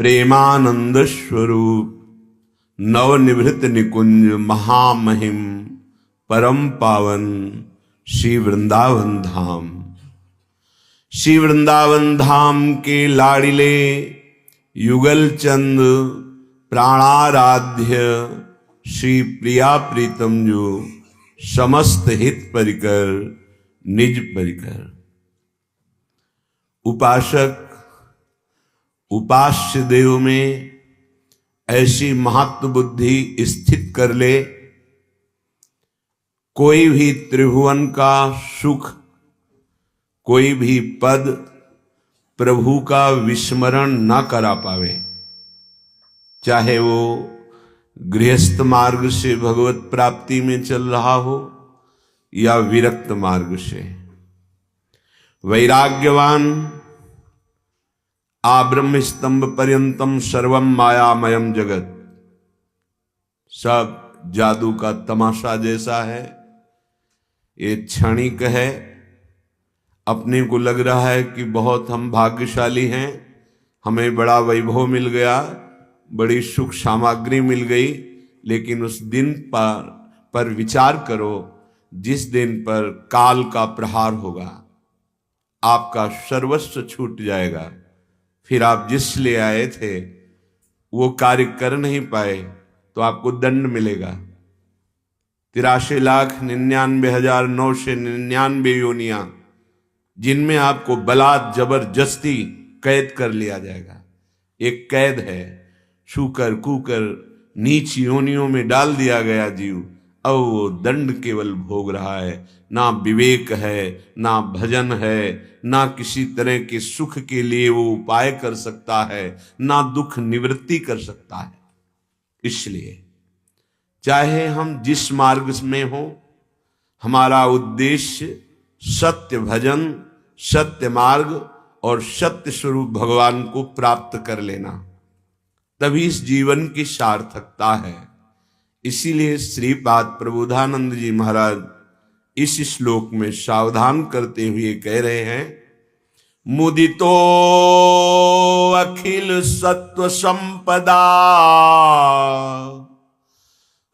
प्रेमानंद स्वरूप नवनिभृत निकुंज महामहिम परम पावन श्री वृंदावन धाम। श्री वृंदावन धाम के लाडिले युगल चंद प्राणाराध्य श्री प्रिया प्रीतम जो समस्त हित परिकर निज परिकर उपासक उपास्य देव में ऐसी महत्व बुद्धि स्थित कर ले, कोई भी त्रिभुवन का सुख, कोई भी पद प्रभु का विस्मरण न करा पावे। चाहे वो गृहस्थ मार्ग से भगवत प्राप्ति में चल रहा हो या विरक्त मार्ग से। वैराग्यवान आब्रह्म स्तंभ पर्यंतम सर्वम मायामयम जगत, सब जादू का तमाशा जैसा है। ये क्षणिक है। अपने को लग रहा है कि बहुत हम भाग्यशाली हैं, हमें बड़ा वैभव मिल गया, बड़ी सुख सामग्री मिल गई। लेकिन उस दिन पर विचार करो जिस दिन पर काल का प्रहार होगा, आपका सर्वस्व छूट जाएगा, फिर आप जिस लिए आए थे वो कार्य कर नहीं पाए तो आपको दंड मिलेगा। 83,99,999 योनियां जिनमें आपको बलात् जबरदस्ती कैद कर लिया जाएगा। एक कैद है, छूकर कूकर नीच योनियों में डाल दिया गया जीव। अब वो दंड केवल भोग रहा है। ना विवेक है, ना भजन है, ना किसी तरह के सुख के लिए वो उपाय कर सकता है, ना दुख निवृत्ति कर सकता है। इसलिए चाहे हम जिस मार्ग में हो, हमारा उद्देश्य सत्य भजन, सत्य मार्ग और सत्य स्वरूप भगवान को प्राप्त कर लेना, तभी इस जीवन की सार्थकता है। इसीलिए श्रीपाद प्रबोधानंद जी महाराज इस श्लोक में सावधान करते हुए कह रहे हैं, मुदितो अखिल सत्व संपदा,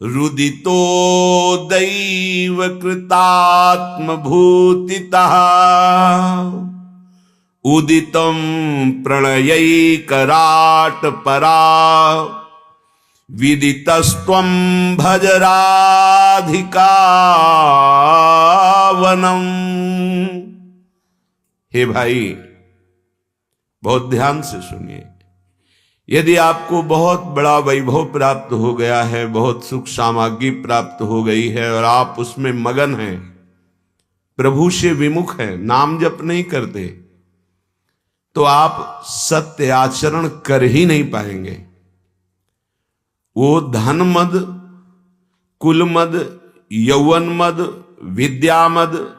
रुदितो दैव कृतात्म भूतितः, उदितं प्रणयैकराट परा, विदितस्त्वं भज राधिका वनम। हे भाई, बहुत ध्यान से सुनिए। यदि आपको बहुत बड़ा वैभव प्राप्त हो गया है, बहुत सुख सामग्री प्राप्त हो गई है और आप उसमें मगन हैं, प्रभु से विमुख हैं, नाम जप नहीं करते, तो आप सत्य आचरण कर ही नहीं पाएंगे। वो धन मद, कुल मद, यौवन मद, विद्या मद,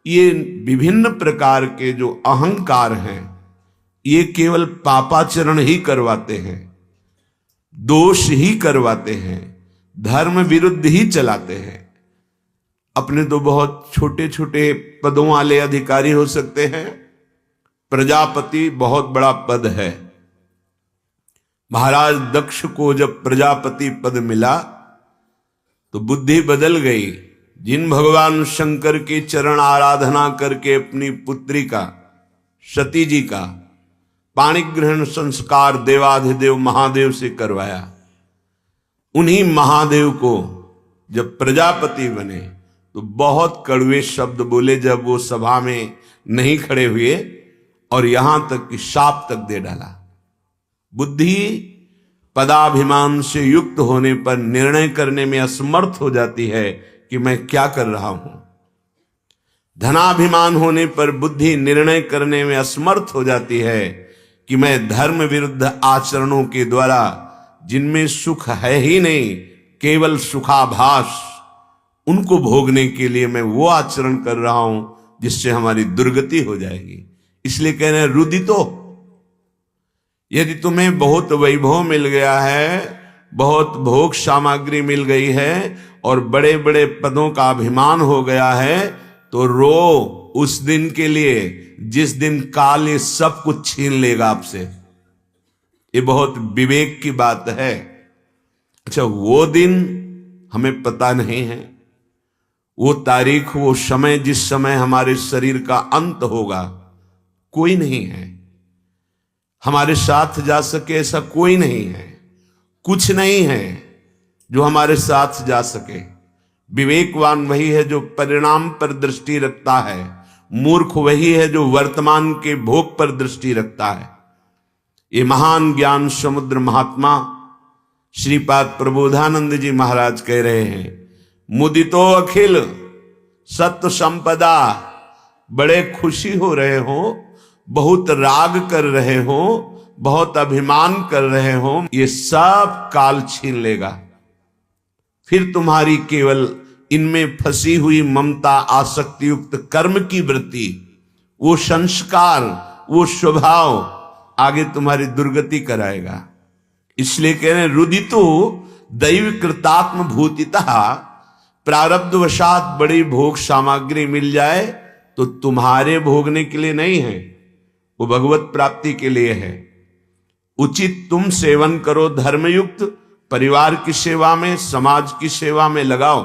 ये विभिन्न प्रकार के जो अहंकार हैं, ये केवल पापाचरण ही करवाते हैं, दोष ही करवाते हैं, धर्म विरुद्ध ही चलाते हैं। अपने तो बहुत छोटे छोटे पदों वाले अधिकारी हो सकते हैं। प्रजापति बहुत बड़ा पद है। महाराज दक्ष को जब प्रजापति पद मिला तो बुद्धि बदल गई। जिन भगवान शंकर की चरण आराधना करके अपनी पुत्री का, सती जी का पाणिग्रहण संस्कार देवाधिदेव महादेव से करवाया, उन्हीं महादेव को जब प्रजापति बने तो बहुत कड़वे शब्द बोले जब वो सभा में नहीं खड़े हुए, और यहां तक कि शाप तक दे डाला। बुद्धि पदाभिमान से युक्त होने पर निर्णय करने में असमर्थ हो जाती है कि मैं क्या कर रहा हूं। धनाभिमान होने पर बुद्धि निर्णय करने में असमर्थ हो जाती है कि मैं धर्म विरुद्ध आचरणों के द्वारा, जिनमें सुख है ही नहीं, केवल सुखाभास, उनको भोगने के लिए मैं वो आचरण कर रहा हूं जिससे हमारी दुर्गति हो जाएगी। इसलिए कह रहे हैं रुदितो। यदि तुम्हें बहुत वैभव मिल गया है, बहुत भोग सामग्री मिल गई है और बड़े बड़े पदों का अभिमान हो गया है, तो रो उस दिन के लिए जिस दिन काल ये सब कुछ छीन लेगा आपसे। ये बहुत विवेक की बात है। अच्छा, वो दिन हमें पता नहीं है, वो तारीख, वो समय, जिस समय हमारे शरीर का अंत होगा, कोई नहीं है। हमारे साथ जा सके ऐसा कोई नहीं है, कुछ नहीं है जो हमारे साथ जा सके। विवेकवान वही है जो परिणाम पर दृष्टि रखता है, मूर्ख वही है जो वर्तमान के भोग पर दृष्टि रखता है। ये महान ज्ञान समुद्र महात्मा श्रीपाद प्रबोधानंद जी महाराज कह रहे हैं, मुदितो अखिल सत्व संपदा। बड़े खुशी हो रहे हो, बहुत राग कर रहे हो, बहुत अभिमान कर रहे हो, ये सब काल छीन लेगा। फिर तुम्हारी केवल इनमें फंसी हुई ममता, आसक्ति युक्त कर्म की वृत्ति, वो संस्कार, वो स्वभाव आगे तुम्हारी दुर्गति कराएगा। इसलिए कह रहे हैं, रुदितो दैव कृतात्म भूतितः। प्रारब्धवशात बड़ी भोग सामग्री मिल जाए तो तुम्हारे भोगने के लिए नहीं है, वो भगवत प्राप्ति के लिए है। उचित तुम सेवन करो, धर्मयुक्त परिवार की सेवा में, समाज की सेवा में लगाओ।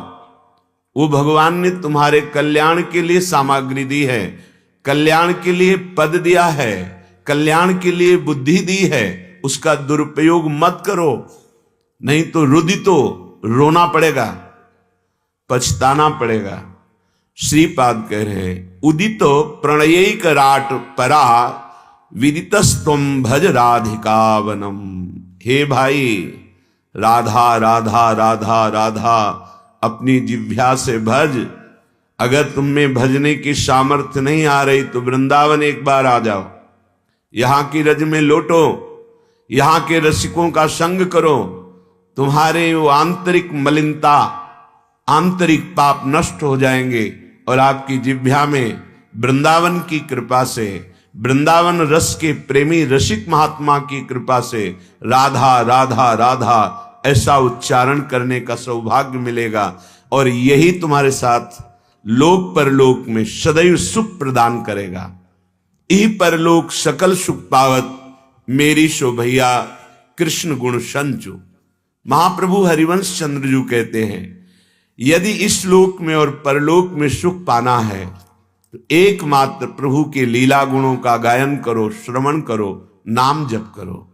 वो भगवान ने तुम्हारे कल्याण के लिए सामग्री दी है, कल्याण के लिए पद दिया है, कल्याण के लिए बुद्धि दी है, उसका दुरुपयोग मत करो, नहीं तो रुदितो, रोना पड़ेगा, पछताना पड़ेगा। श्रीपाद कह रहे हैं, उदितो प्रणयिक राट परा विदितस्तुम भज राधिका वनम। हे भाई, राधा राधा राधा राधा अपनी जिह्वा से भज। अगर तुम में भजने की सामर्थ्य नहीं आ रही तो वृंदावन एक बार आ जाओ, यहां की रज में लोटो, यहां के रसिकों का संग करो। तुम्हारे वो आंतरिक मलिनता, आंतरिक पाप नष्ट हो जाएंगे और आपकी जिह्वा में वृंदावन की कृपा से, वृंदावन रस के प्रेमी रसिक महात्मा की कृपा से राधा राधा राधा ऐसा उच्चारण करने का सौभाग्य मिलेगा। और यही तुम्हारे साथ लोक परलोक में सदैव सुख प्रदान करेगा। यही परलोक सकल सुख पावत मेरी शोभैया कृष्ण गुण संचु। महाप्रभु हरिवंश चंद्रजू कहते हैं, यदि इस लोक में और परलोक में सुख पाना है तो एकमात्र प्रभु के लीला गुणों का गायन करो, श्रवण करो, नाम जप करो।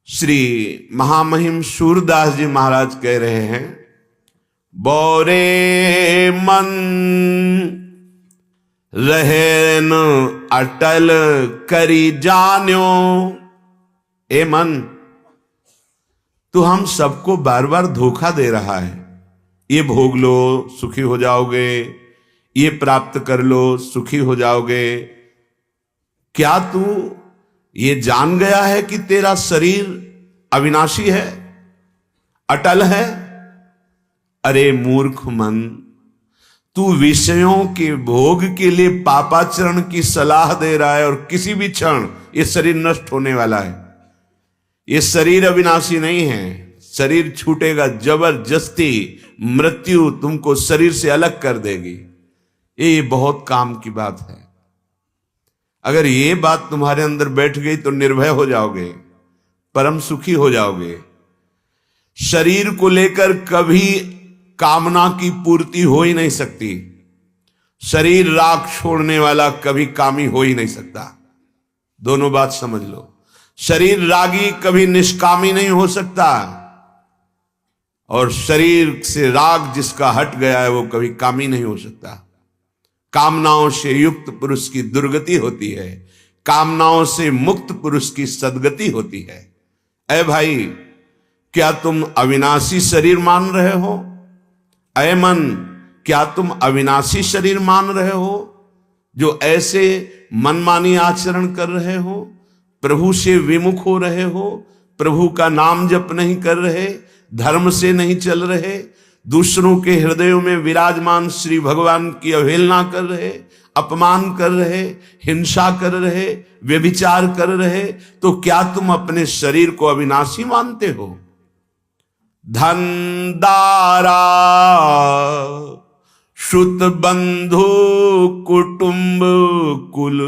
श्री महामहिम सूरदास जी महाराज कह रहे हैं, बोरे मन रहे न अटल करी जान्यो। ए मन, तू हम सबको बार बार धोखा दे रहा है। ये भोग लो सुखी हो जाओगे, ये प्राप्त कर लो सुखी हो जाओगे। क्या तू ये जान गया है कि तेरा शरीर अविनाशी है, अटल है? अरे मूर्ख मन, तू विषयों के भोग के लिए पापाचरण की सलाह दे रहा है और किसी भी क्षण ये शरीर नष्ट होने वाला है। ये शरीर अविनाशी नहीं है, शरीर छूटेगा, जबरदस्ती मृत्यु तुमको शरीर से अलग कर देगी। ये बहुत काम की बात है। अगर ये बात तुम्हारे अंदर बैठ गई तो निर्भय हो जाओगे, परम सुखी हो जाओगे। शरीर को लेकर कभी कामना की पूर्ति हो ही नहीं सकती। शरीर राख छोड़ने वाला कभी कामी हो ही नहीं सकता। दोनों बात समझ लो। शरीर रागी कभी निष्कामी नहीं हो सकता, और शरीर से राग जिसका हट गया है वो कभी कामी नहीं हो सकता। कामनाओं से युक्त पुरुष की दुर्गति होती है, कामनाओं से मुक्त पुरुष की सद्गति होती है। ऐ भाई, क्या तुम अविनाशी शरीर मान रहे हो? ऐ मन, क्या तुम अविनाशी शरीर मान रहे हो जो ऐसे मनमानी आचरण कर रहे हो, प्रभु से विमुख हो रहे हो, प्रभु का नाम जप नहीं कर रहे, धर्म से नहीं चल रहे, दूसरों के हृदयों में विराजमान श्री भगवान की अवहेलना कर रहे, अपमान कर रहे, हिंसा कर रहे, व्यभिचार कर रहे, तो क्या तुम अपने शरीर को अविनाशी मानते हो? धनदारा श्रुत बंधु कुटुंब कुल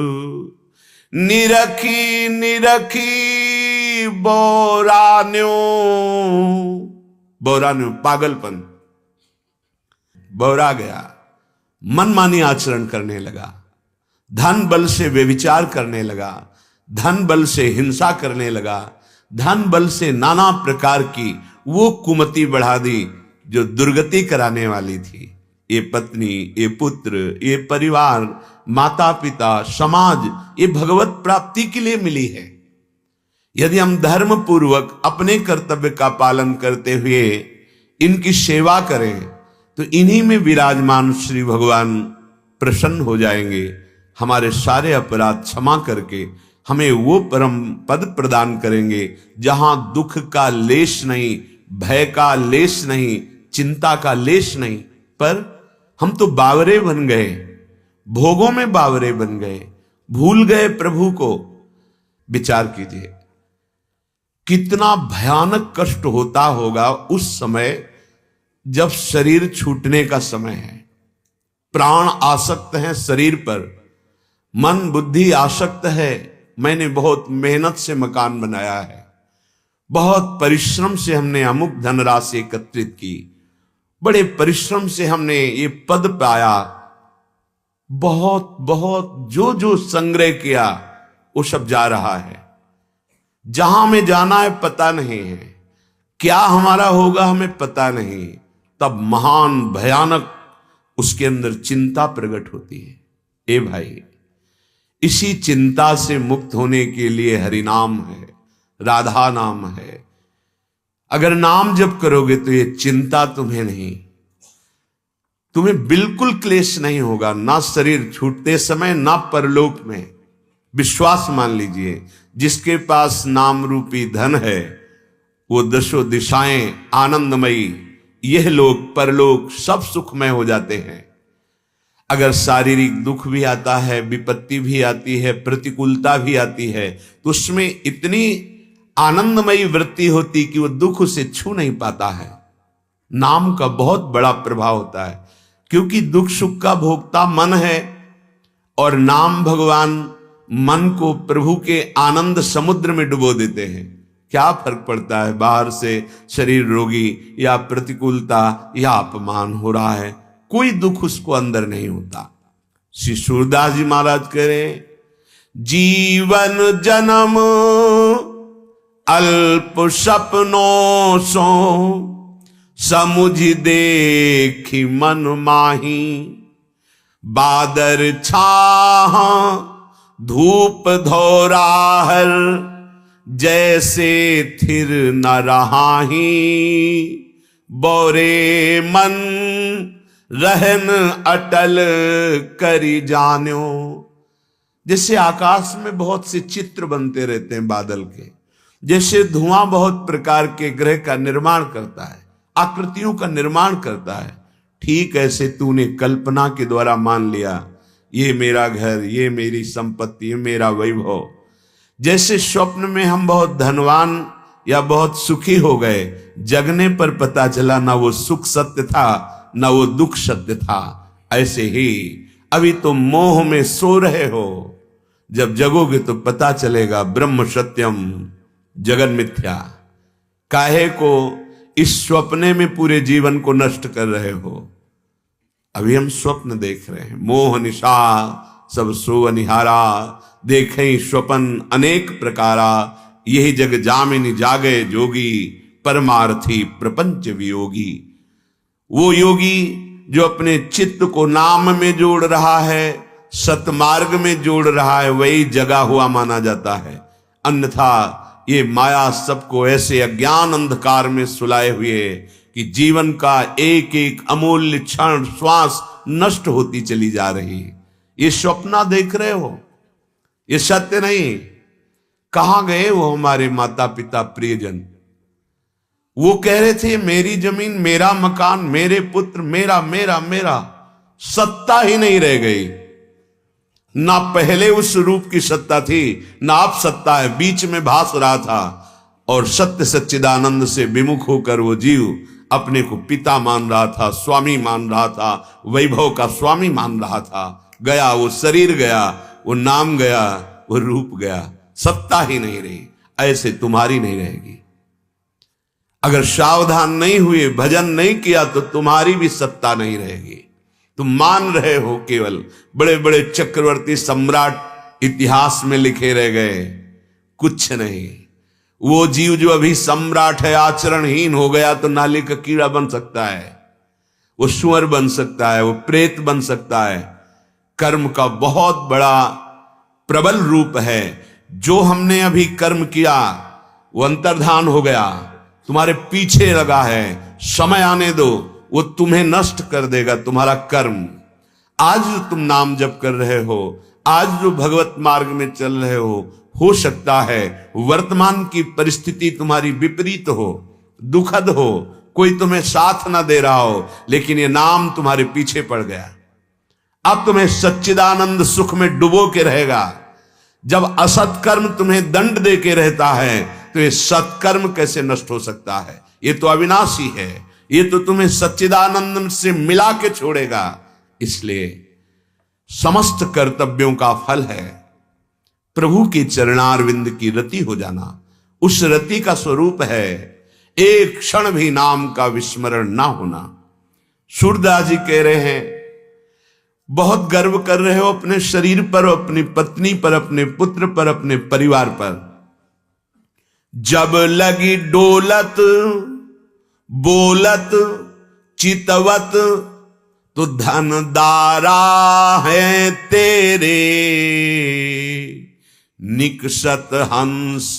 निरखी निरखी बोरान्यो, बोरान्यो पागलपन, बोरा गया, मनमानी आचरण करने लगा, धन बल से व्यभिचार करने लगा, धन बल से हिंसा करने लगा, धन बल से नाना प्रकार की वो कुमति बढ़ा दी जो दुर्गति कराने वाली थी। ये पत्नी, ये पुत्र, ये परिवार, माता पिता, समाज, ये भगवत प्राप्ति के लिए मिली है। यदि हम धर्म पूर्वक अपने कर्तव्य का पालन करते हुए इनकी सेवा करें तो इन्हीं में विराजमान श्री भगवान प्रसन्न हो जाएंगे, हमारे सारे अपराध क्षमा करके हमें वो परम पद प्रदान करेंगे जहां दुख का लेश नहीं, भय का लेश नहीं, चिंता का लेश नहीं। पर हम तो बावरे बन गए, भोगों में बावरे बन गए, भूल गए प्रभु को। विचार कीजिए कितना भयानक कष्ट होता होगा उस समय जब शरीर छूटने का समय है, प्राण आसक्त हैं शरीर पर, मन बुद्धि आसक्त है। मैंने बहुत मेहनत से मकान बनाया है, बहुत परिश्रम से हमने अमुक धनराशि एकत्रित की, बड़े परिश्रम से हमने ये पद पाया, बहुत बहुत जो जो संग्रह किया वो सब जा रहा है। जहां में जाना है पता नहीं है, क्या हमारा होगा हमें पता नहीं। तब महान भयानक उसके अंदर चिंता प्रकट होती है। ए भाई, इसी चिंता से मुक्त होने के लिए हरि नाम है, राधा नाम है। अगर नाम जप करोगे तो ये चिंता तुम्हें नहीं, तुम्हें बिल्कुल क्लेश नहीं होगा, ना शरीर छूटते समय ना परलोक में। विश्वास मान लीजिए, जिसके पास नाम रूपी धन है वो दशों दिशाएं आनंदमयी, यह लोक परलोक सब सुखमय हो जाते हैं। अगर शारीरिक दुख भी आता है, विपत्ति भी आती है, प्रतिकूलता भी आती है, तो उसमें इतनी आनंदमयी वृत्ति होती कि वो दुख उसे छू नहीं पाता है। नाम का बहुत बड़ा प्रभाव होता है, क्योंकि दुख सुख का भोक्ता मन है और नाम भगवान मन को प्रभु के आनंद समुद्र में डुबो देते हैं। क्या फर्क पड़ता है बाहर से शरीर रोगी या प्रतिकूलता या अपमान हो रहा है, कोई दुख उसको अंदर नहीं होता। श्री सूरदास जी महाराज कह रहे, जीवन जन्म अल्प सपनों सो समुझ देखी मन माही, बादर छाह धूप धोराहर जैसे थिर न रहाही, बोरे मन रहन अटल करी जान्यो। जैसे आकाश में बहुत से चित्र बनते रहते हैं बादल के, जैसे धुआं बहुत प्रकार के ग्रह का निर्माण करता है, आकृतियों का निर्माण करता है, ठीक ऐसे तूने कल्पना के द्वारा मान लिया ये मेरा घर, ये मेरी संपत्ति, ये मेरा वैभव। जैसे स्वप्न में हम बहुत धनवान या बहुत सुखी हो गए, जगने पर पता चला ना वो सुख सत्य था ना वो दुख सत्य था। ऐसे ही अभी तो मोह में सो रहे हो, जब जगोगे तो पता चलेगा ब्रह्म सत्यम जगन मिथ्या। काहे को इस स्वप्ने में पूरे जीवन को नष्ट कर रहे हो? अभी हम स्वप्न देख रहे हैं, मोह निशा सब सो अनिहारा, देखें स्वप्न अनेक प्रकारा, यही जग जामिनी जागे जोगी, परमार्थी प्रपंच वियोगी। वो योगी जो अपने चित्त को नाम में जोड़ रहा है, सतमार्ग में जोड़ रहा है, वही जगा हुआ माना जाता है। अन्यथा ये माया सबको ऐसे अज्ञान अंधकार में सुलाए हुए कि जीवन का एक एक अमूल्य क्षण श्वास नष्ट होती चली जा रही। ये स्वप्न देख रहे हो, ये सत्य नहीं। कहां गए वो हमारे माता पिता प्रियजन? वो कह रहे थे मेरी जमीन, मेरा मकान, मेरे पुत्र, मेरा मेरा मेरा। सत्ता ही नहीं रह गई। ना पहले उस रूप की सत्ता थी, ना अब सत्ता है, बीच में भास रहा था। और सत्य सच्चिदानंद से विमुख होकर वो जीव अपने को पिता मान रहा था, स्वामी मान रहा था, वैभव का स्वामी मान रहा था। गया वो शरीर, गया वो नाम, गया वो रूप, गया, सत्ता ही नहीं रही। ऐसे तुम्हारी नहीं रहेगी। अगर सावधान नहीं हुए, भजन नहीं किया, तो तुम्हारी भी सत्ता नहीं रहेगी। तुम मान रहे हो केवल बड़े बड़े चक्रवर्ती सम्राट इतिहास में लिखे रह गए, कुछ नहीं। वो जीव जो अभी सम्राट है आचरणहीन हो गया तो नाली का कीड़ा बन सकता है, वो सुअर बन सकता है, वो प्रेत बन सकता है। कर्म का बहुत बड़ा प्रबल रूप है। जो हमने अभी कर्म किया वो अंतर्धान हो गया, तुम्हारे पीछे लगा है। समय आने दो, वो तुम्हें नष्ट कर देगा तुम्हारा कर्म। आज जो तुम नाम जप कर रहे हो, आज जो भगवत मार्ग में चल रहे हो सकता है वर्तमान की परिस्थिति तुम्हारी विपरीत हो, दुखद हो, कोई तुम्हें साथ ना दे रहा हो, लेकिन ये नाम तुम्हारे पीछे पड़ गया। अब तुम्हें सच्चिदानंद सुख में डुबो के रहेगा। जब असत्कर्म तुम्हें दंड दे के रहता है तो ये सत्कर्म कैसे नष्ट हो सकता है? ये तो अविनाशी है, ये तो तुम्हें सच्चिदानंद से मिला के छोड़ेगा। इसलिए समस्त कर्तव्यों का फल है प्रभु के चरणारविंद की रति हो जाना। उस रति का स्वरूप है एक क्षण भी नाम का विस्मरण ना होना। सूरदास जी कह रहे हैं, बहुत गर्व कर रहे हो अपने शरीर पर, अपनी पत्नी पर, अपने पुत्र पर, अपने परिवार पर। जब लगी डोलत बोलत चितवत तो धन दारा है तेरे, निकसत हंस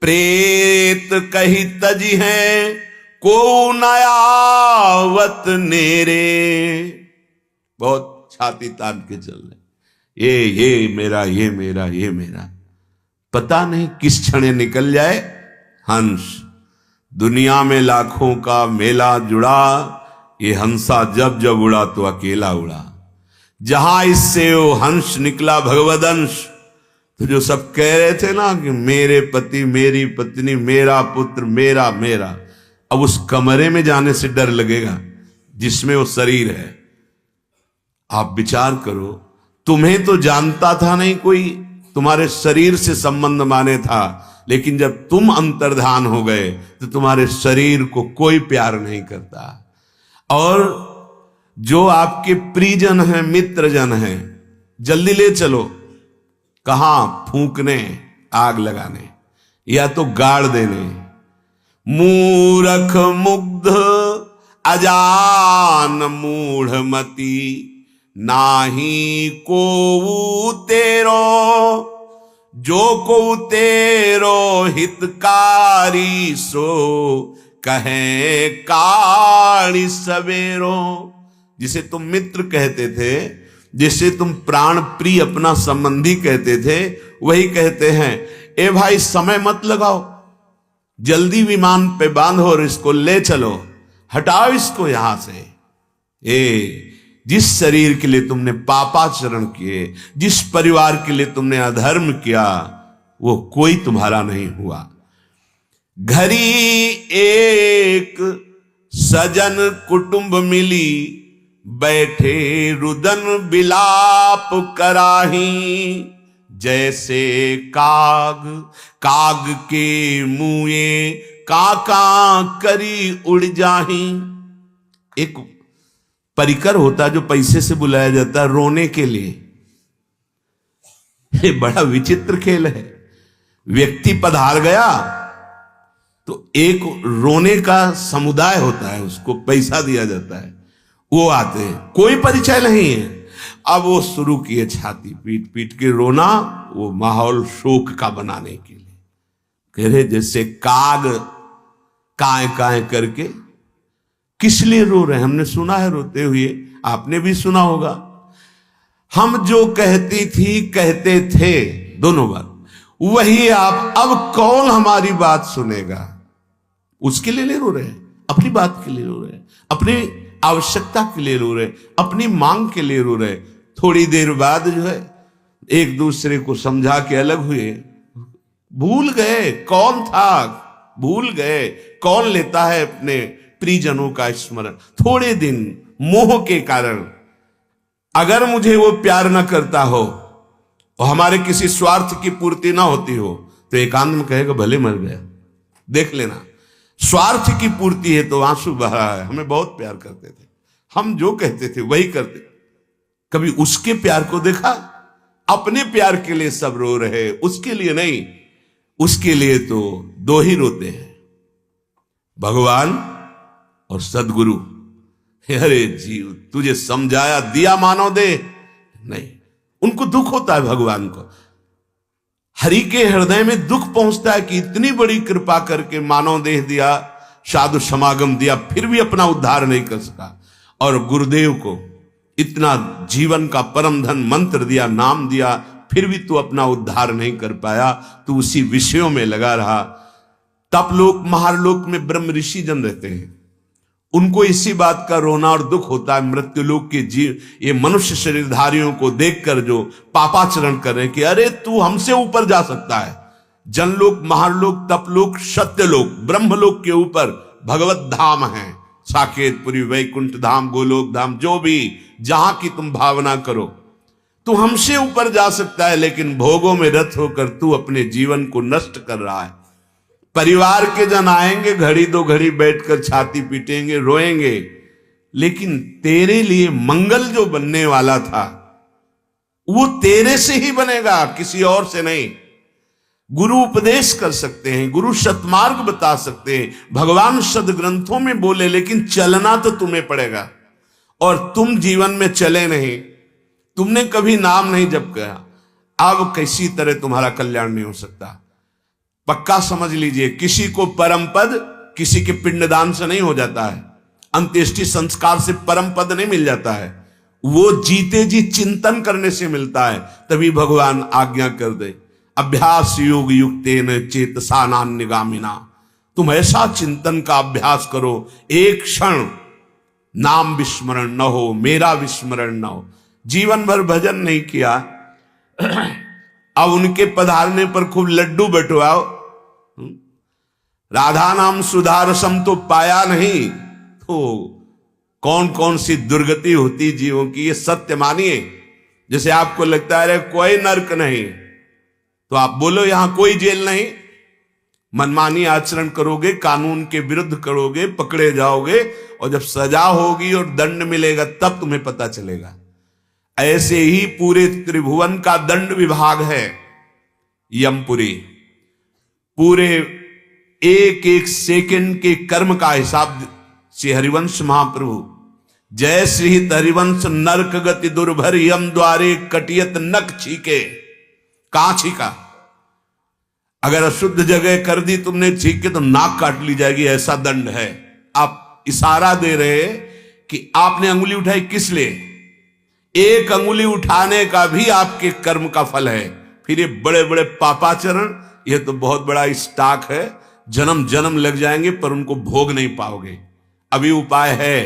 प्रेत कही तजी है को नयावत नेरे। बहुत छाती तान के चल रहे, ये मेरा, ये मेरा, ये मेरा, पता नहीं किस क्षण निकल जाए हंस। दुनिया में लाखों का मेला जुड़ा, ये हंसा जब जब उड़ा तो अकेला उड़ा। जहां इससे वो हंस निकला भगवदंश, तो जो सब कह रहे थे ना कि मेरे पति, मेरी पत्नी, मेरा पुत्र, मेरा मेरा, अब उस कमरे में जाने से डर लगेगा जिसमें वो शरीर है। आप विचार करो, तुम्हें तो जानता था नहीं कोई, तुम्हारे शरीर से संबंध माने था, लेकिन जब तुम अंतर्धान हो गए तो तुम्हारे शरीर को कोई प्यार नहीं करता। और जो आपके प्रियजन हैं, मित्रजन हैं, जल्दी ले चलो, कहां? फूंकने, आग लगाने, या तो गाड़ देने। मूरख मुग्ध अजान मूढ़मती, नाही को तेरो, जो को तेरो हितकारी सो कहे काड़ी सवेरो। जिसे तुम मित्र कहते थे, जिसे तुम प्राण प्रिय अपना संबंधी कहते थे, वही कहते हैं, ए भाई समय मत लगाओ, जल्दी विमान पे बांधो और इसको ले चलो, हटाओ इसको यहां से। जिस शरीर के लिए तुमने पापाचरण किए, जिस परिवार के लिए तुमने अधर्म किया, वो कोई तुम्हारा नहीं हुआ। घरी एक सजन कुटुंब मिली, बैठे रुदन बिलाप कराही, जैसे काग काग के मुए काका करी उड़ जाही। एक परिकर होता जो पैसे से बुलाया जाता रोने के लिए। ये बड़ा विचित्र खेल है। व्यक्ति पधार गया तो एक रोने का समुदाय होता है, उसको पैसा दिया जाता है, वो आते हैं, कोई परिचय नहीं है। अब वो शुरू किए छाती पीट पीट के रोना, वो माहौल शोक का बनाने के लिए। कह रहे जैसे काग काय काय करके, किस लिए रो रहे हैं? हमने सुना है रोते हुए, आपने भी सुना होगा। हम जो कहती थी, कहते थे, दोनों बात वही आप, अब कौन हमारी बात सुनेगा? उसके लिए रो रहे हैं, अपनी बात के लिए रो रहे हैं, अपनी आवश्यकता के लिए रो रहे, अपनी मांग के लिए रो रहे। थोड़ी देर बाद जो है एक दूसरे को समझा के अलग हुए, भूल गए कौन था, भूल गए कौन लेता है अपने प्रियजनों का स्मरण। थोड़े दिन मोह के कारण, अगर मुझे वो प्यार न करता हो और हमारे किसी स्वार्थ की पूर्ति ना होती हो, तो एकांत में कहेगा भले मर गया, देख लेना। स्वार्थ की पूर्ति है तो आंसू बहा है। हमें बहुत प्यार करते थे, हम जो कहते थे वही करते। कभी उसके प्यार को देखा? अपने प्यार के लिए सब रो रहे, उसके लिए नहीं। उसके लिए तो दो ही रोते हैं, भगवान और सदगुरु। अरे जीव, तुझे समझाया, दिया मानव दे, नहीं। उनको दुख होता है भगवान को। हरि के हृदय में दुख पहुंचता है कि इतनी बड़ी कृपा करके मानव देह दिया, साधु समागम दिया, फिर भी अपना उद्धार नहीं कर सका। और गुरुदेव को इतना जीवन का परम धन मंत्र दिया, नाम दिया, फिर भी तू अपना उद्धार नहीं कर पाया। तू उसी विषयों में लगा रहा। तपलोक महारलोक में ब्रह्म ऋषि जन रहते हैं, उनको इसी बात का रोना और दुख होता है। मृत्युलोक के जीव, ये मनुष्य शरीरधारियों को देखकर जो पापाचरण कर रहे हैं कि अरे तू हमसे ऊपर जा सकता है। जनलोक, महारलोक, तपलोक, सत्यलोक, ब्रह्मलोक के ऊपर भगवत धाम है, साकेतपुरी, वैकुंठ धाम, गोलोक धाम, जो भी जहां की तुम भावना करो, तू हमसे ऊपर जा सकता है। लेकिन भोगों में रत होकर तू अपने जीवन को नष्ट कर रहा है। परिवार के जन आएंगे, घड़ी दो घड़ी बैठकर छाती पीटेंगे, रोएंगे, लेकिन तेरे लिए मंगल जो बनने वाला था वो तेरे से ही बनेगा, किसी और से नहीं। गुरु उपदेश कर सकते हैं, गुरु सतमार्ग बता सकते हैं, भगवान सदग्रंथों में बोले, लेकिन चलना तो तुम्हें पड़ेगा। और तुम जीवन में चले नहीं, तुमने कभी नाम नहीं जप किया, अब किसी तरह तुम्हारा कल्याण नहीं हो सकता। पक्का समझ लीजिए, किसी को परम पद किसी के पिंडदान से नहीं हो जाता है, अंत्येष्टि संस्कार से परम पद नहीं मिल जाता है, वो जीते जी चिंतन करने से मिलता है। तभी भगवान आज्ञा कर दे, अभ्यास योग युक्तेन चेतसा नान्यगामिना। तुम ऐसा चिंतन का अभ्यास करो, एक क्षण नाम विस्मरण न हो, मेरा विस्मरण न हो। जीवन भर भजन नहीं किया, अब उनके पधारने पर खूब लड्डू बटवाओ, राधा नाम सुधारसम तो पाया नहीं, तो कौन कौन सी दुर्गति होती जीवों की, ये सत्य मानिए। जैसे आपको लगता है कोई नरक नहीं, तो आप बोलो यहां कोई जेल नहीं। मनमानी आचरण करोगे, कानून के विरुद्ध करोगे, पकड़े जाओगे, और जब सजा होगी और दंड मिलेगा तब तुम्हें पता चलेगा। ऐसे ही पूरे त्रिभुवन का दंड विभाग है यमपुरी। पूरे एक एक सेकंड के कर्म का हिसाब श्री हरिवंश महाप्रभु, जय श्री हरिवंश नरक गति दुर्भर यम द्वारे कटियत नक छीके। कहां छीका? अगर अशुद्ध जगह कर दी तुमने छीके तो नाक काट ली जाएगी, ऐसा दंड है। आप इशारा दे रहे कि आपने अंगुली उठाई किस लिए? एक अंगुली उठाने का भी आपके कर्म का फल है। फिर ये बड़े बड़े पापाचरण, ये तो बहुत बड़ा स्टॉक है, जन्म जन्म लग जाएंगे पर उनको भोग नहीं पाओगे। अभी उपाय है,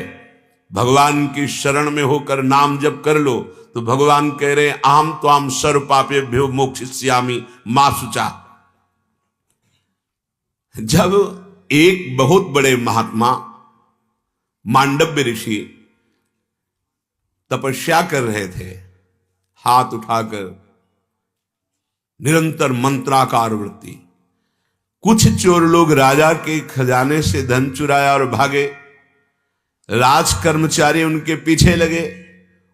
भगवान की शरण में होकर नाम जप कर लो। तो भगवान कह रहे हैं आम त्वाम सर्व पापेभ्यो मोक्षयिष्यामि मा शुचा। जब एक बहुत बड़े महात्मा मांडव्य ऋषि तपस्या कर रहे थे, हाथ उठाकर निरंतर मंत्राकार वृत्ति, कुछ चोर लोग राजा के खजाने से धन चुराया और भागे। राज कर्मचारी उनके पीछे लगे।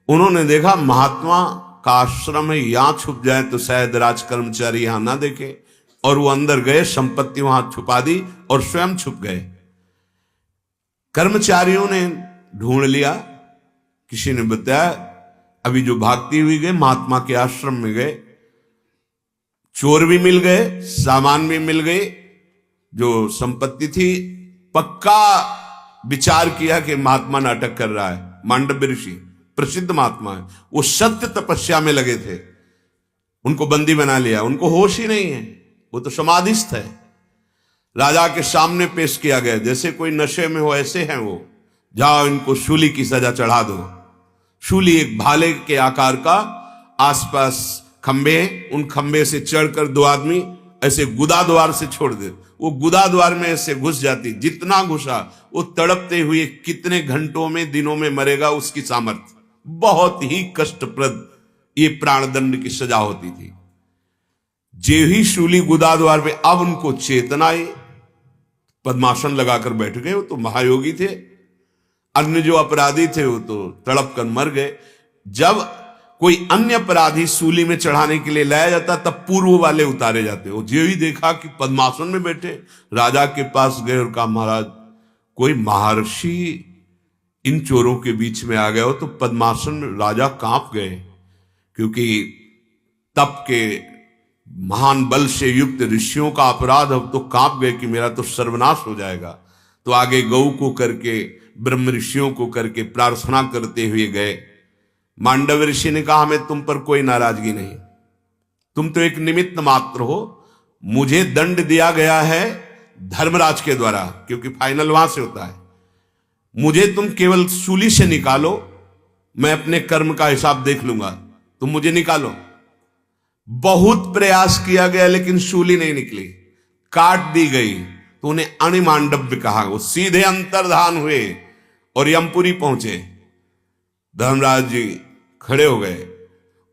उन्होंने देखा महात्मा का आश्रम है, यहां छुप जाए तो शायद राज कर्मचारी यहां ना देखे, और वो अंदर गए, संपत्ति वहां छुपा दी और स्वयं छुप गए। कर्मचारियों ने ढूंढ लिया, किसी ने बताया, अभी जो भागती हुई गए महात्मा के आश्रम में गए, चोर भी मिल गए, सामान भी मिल गए, जो संपत्ति थी। पक्का विचार किया कि महात्मा नाटक कर रहा है। मांडव्य ऋषि प्रसिद्ध महात्मा है, वो सत्य तपस्या में लगे थे, उनको बंदी बना लिया। उनको होश ही नहीं है, वो तो समाधिस्थ है। राजा के सामने पेश किया गया, जैसे कोई नशे में हो ऐसे हैं वो। जाओ इनको शूली की सजा चढ़ा दो। शूली एक भाले के आकार का, आसपास खंबे, उन खंबे से चढ़कर दो आदमी ऐसे गुदा द्वार से छोड़ दे। वो गुदा द्वार में ऐसे घुस जाती, जितना घुसा वो तड़पते हुए कितने घंटों में दिनों में मरेगा उसकी सामर्थ्य। बहुत ही कष्टप्रद ये प्राणदंड की सजा होती थी। जे ही शूली गुदा द्वार पे, अब उनको चेतना आई, पद्मासन लगाकर बैठ गए। वो तो महायोगी थे। अन्य जो अपराधी थे वो तो तड़प कर मर गए। जब कोई अन्य अपराधी सूली में चढ़ाने के लिए लाया जाता तब पूर्व वाले उतारे जाते। वो जो ही देखा कि पद्मासन में बैठे, राजा के पास गए और कहा, महाराज कोई महर्षि इन चोरों के बीच में आ गए हो। तो पद्मासन में राजा कांप गए, क्योंकि तप के महान बल से युक्त ऋषियों का अपराध, अब तो कांप गए कि मेरा तो सर्वनाश हो जाएगा। तो आगे गौ को करके, ब्रह्म ऋषियों को करके प्रार्थना करते हुए गए। मांडव ऋषि ने कहा, हमें तुम पर कोई नाराजगी नहीं, तुम तो एक निमित्त मात्र हो। मुझे दंड दिया गया है धर्मराज के द्वारा, क्योंकि फाइनल वहां से होता है। मुझे तुम केवल सूली से निकालो, मैं अपने कर्म का हिसाब देख लूंगा, तुम मुझे निकालो। बहुत प्रयास किया गया लेकिन शूली नहीं निकली, काट दी गई। तो उन्हें अणिमांडव्य कहा। वो सीधे अंतर्धान हुए और यमपुरी पहुंचे। धर्मराज जी खड़े हो गए।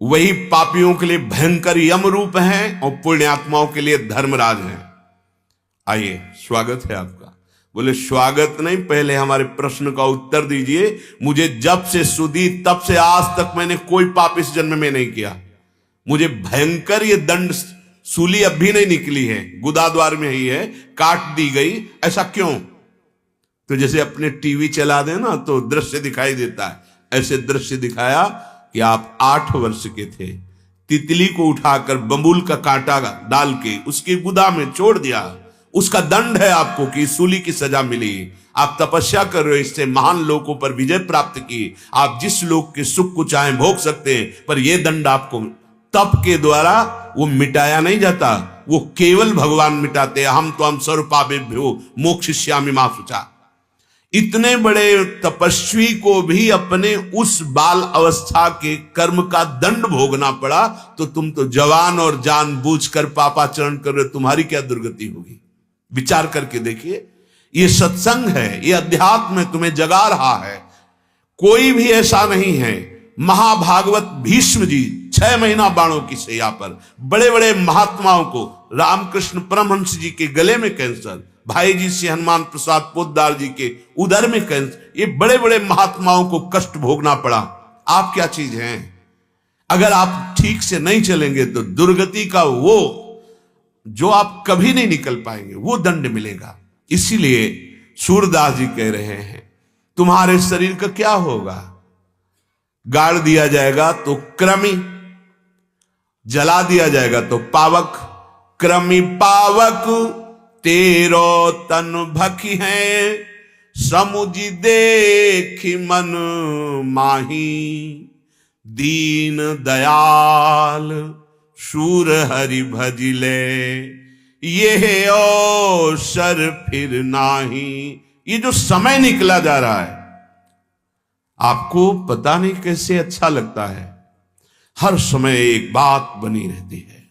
वही पापियों के लिए भयंकर यम रूप हैं और पुण्यात्माओं के लिए धर्मराज हैं। आइए, स्वागत है आपका। बोले, स्वागत नहीं, पहले हमारे प्रश्न का उत्तर दीजिए। मुझे जब से सुधी तब से आज तक मैंने कोई पाप इस जन्म में नहीं किया। मुझे भयंकर ये दंड, सूली अब भी नहीं निकली है, गुदा द्वार में ही है, काट दी गई। ऐसा क्यों? तो जैसे अपने टीवी चला दे ना तो दृश्य दिखाई देता है, ऐसे दृश्य दिखाया कि आप 8 वर्ष के थे, तितली को उठाकर बबूल का कांटा डाल के उसके गुदा में छोड़ दिया। उसका दंड है आपको कि सूली की सजा मिली। आप तपस्या कर रहे हो, इससे महान लोगों पर विजय प्राप्त की। आप जिस लोक के सुख को चाहे भोग सकते हैं, पर यह दंड आपको तप के द्वारा वो मिटाया नहीं जाता, वो केवल भगवान मिटाते हैं। हम तो हम सर्वपापेभ्यो मोक्षयिष्यामि मा शुचा। इतने बड़े तपस्वी को भी अपने उस बाल अवस्था के कर्म का दंड भोगना पड़ा, तो तुम तो जवान और जानबूझकर पापाचरण कर रहे, तुम्हारी क्या दुर्गति होगी? विचार करके देखिए। ये सत्संग है, ये अध्यात्म तुम्हें जगा रहा है। कोई भी ऐसा नहीं है। महाभागवत भीष्म जी 6 महीना बाणों की सैया पर, बड़े बड़े महात्माओं को, रामकृष्ण परमहंस जी के गले में कैंसर, भाई जी से हनुमान प्रसाद पोद्दार जी के उदर में कैंसर, ये बड़े बड़े महात्माओं को कष्ट भोगना पड़ा। आप क्या चीज हैं? अगर आप ठीक से नहीं चलेंगे तो दुर्गति का वो जो आप कभी नहीं निकल पाएंगे, वो दंड मिलेगा। इसीलिए सूरदास जी कह रहे हैं, तुम्हारे शरीर का क्या होगा? गाड़ दिया जाएगा तो क्रमी, जला दिया जाएगा तो पावक। क्रमी पावक तेरो तन भखी है, समुझ देखी मन माही। दीन दयाल शूर हरि भजिले, ये अवसर फिर नाही। ये जो समय निकला जा रहा है, आपको पता नहीं कैसे अच्छा लगता है। हर समय एक बात बनी रहती है,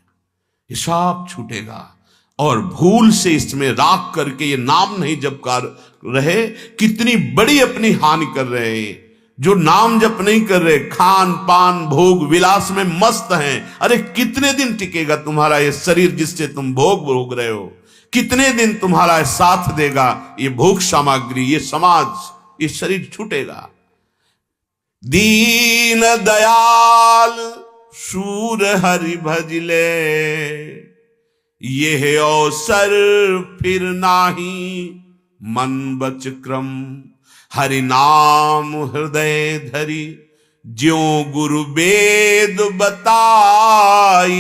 हिसाब छूटेगा, और भूल से इसमें राख करके ये नाम नहीं जपकार रहे, कितनी बड़ी अपनी हानि कर रहे हैं। जो नाम जप नहीं कर रहे, खान पान भोग विलास में मस्त हैं। अरे कितने दिन टिकेगा तुम्हारा ये शरीर जिससे तुम भोग रहे हो? कितने दिन तुम्हारा साथ देगा ये भोग सामग्री, ये समाज, ये शरीर छूटेगा। दीन दयाल शूर हरि भजले, ये अवसर फिर नाही। मन बच क्रम हरि नाम हृदय धरी, ज्यों गुरु वेद बताई।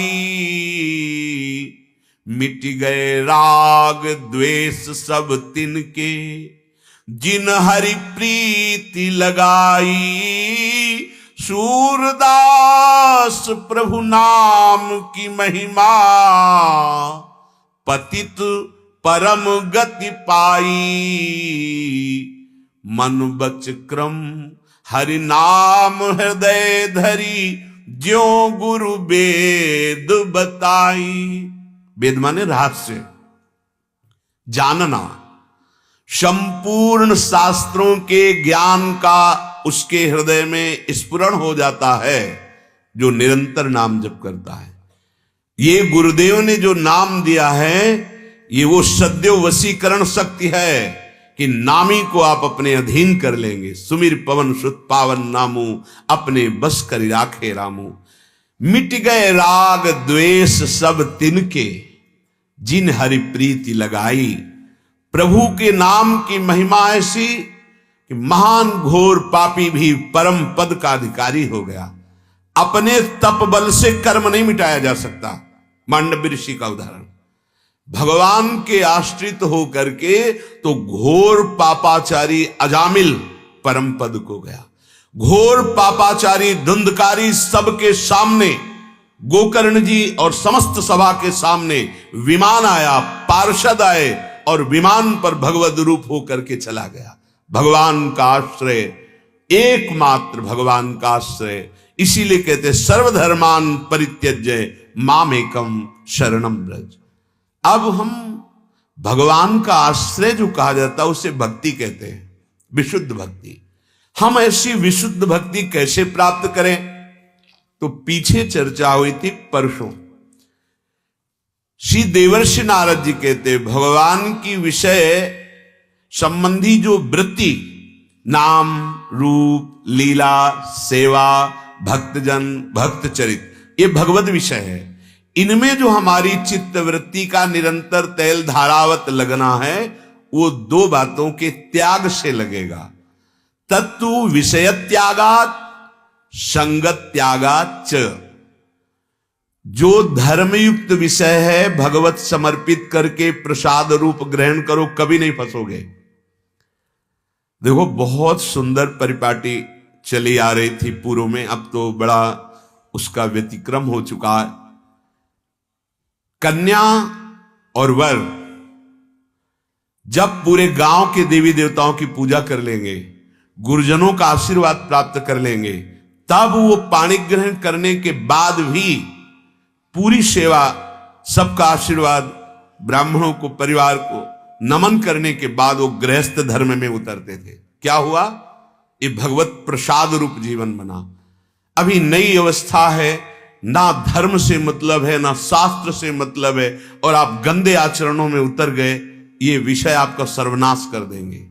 मिट गए राग द्वेष सब तिनके, जिन हरि प्रीति लगाई। सूरदास प्रभु नाम की महिमा, पतित परम गति पाई। मन बच क्रम हरि नाम हृदय धरी, ज्यों गुरु वेद बताई। वेद माने रहस्य, जानना। संपूर्ण शास्त्रों के ज्ञान का उसके हृदय में स्फुरण हो जाता है जो निरंतर नाम जप करता है। ये गुरुदेव ने जो नाम दिया है, ये वो सद्यो वशीकरण शक्ति है कि नामी को आप अपने अधीन कर लेंगे। सुमिर पवन सुत पावन नामू, अपने बस कर राखे रामू। मिट गए राग द्वेष सब तिनके, जिन हरि प्रीति लगाई। प्रभु के नाम की महिमा ऐसी कि महान घोर पापी भी परम पद का अधिकारी हो गया। अपने तप बल से कर्म नहीं मिटाया जा सकता। मांडव्य ऋषि का उदाहरण, भगवान के आश्रित होकर के तो घोर पापाचारी अजामिल परम पद को गया। घोर पापाचारी धुंधकारी सबके सामने, गोकर्ण जी और समस्त सभा के सामने विमान आया, पार्षद आए और विमान पर भगवद रूप होकर के चला गया। भगवान का आश्रय, एकमात्र भगवान का आश्रय, इसीलिए कहते सर्वधर्मान परित्यज्य मामेकम शरणम व्रज। अब हम भगवान का आश्रय जो कहा जाता है उसे भक्ति कहते हैं, विशुद्ध भक्ति। हम ऐसी विशुद्ध भक्ति कैसे प्राप्त करें? तो पीछे चर्चा हुई थी परसों। श्री देवर्षि नारद जी कहते भगवान की विषय संबंधी जो वृत्ति, नाम रूप लीला सेवा भक्तजन भक्त चरित, ये भगवत विषय है। इनमें जो हमारी चित्त वृत्ति का निरंतर तैल धारावत लगना है, वो दो बातों के त्याग से लगेगा। तत्तु विषय त्यागात संगत त्यागात च। जो धर्मयुक्त विषय है भगवत समर्पित करके प्रसाद रूप ग्रहण करो, कभी नहीं फंसोगे। देखो बहुत सुंदर परिपाटी चली आ रही थी पूर्व में, अब तो बड़ा उसका व्यतिक्रम हो चुका है। कन्या और वर जब पूरे गांव के देवी देवताओं की पूजा कर लेंगे, गुरुजनों का आशीर्वाद प्राप्त कर लेंगे, तब वो पाणी ग्रहण करने के बाद भी पूरी सेवा, सबका आशीर्वाद, ब्राह्मणों को, परिवार को नमन करने के बाद वो गृहस्थ धर्म में उतरते थे। क्या हुआ? ये भगवत प्रसाद रूप जीवन बना। अभी नई अवस्था है, ना धर्म से मतलब है ना शास्त्र से मतलब है, और आप गंदे आचरणों में उतर गए, ये विषय आपका सर्वनाश कर देंगे।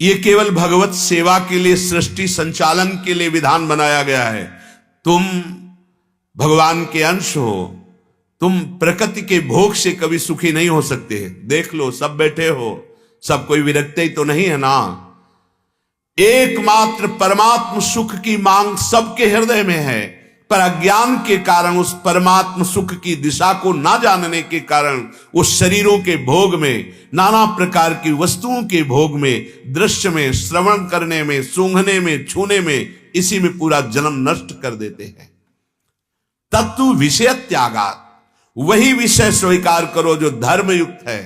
ये केवल भगवत सेवा के लिए, सृष्टि संचालन के लिए विधान बनाया गया है। तुम भगवान के अंश हो, तुम प्रकृति के भोग से कभी सुखी नहीं हो सकते। देख लो, सब बैठे हो, सब कोई विरक्त ही तो नहीं है ना। एकमात्र परमात्म सुख की मांग सबके हृदय में है, पर अज्ञान के कारण, उस परमात्म सुख की दिशा को ना जानने के कारण, उस शरीरों के भोग में, नाना प्रकार की वस्तुओं के भोग में, दृश्य में, श्रवण करने में, सूंघने में, छूने में, इसी में पूरा जन्म नष्ट कर देते हैं। तत्तु विषय त्यागात, वही विषय स्वीकार करो जो धर्मयुक्त है।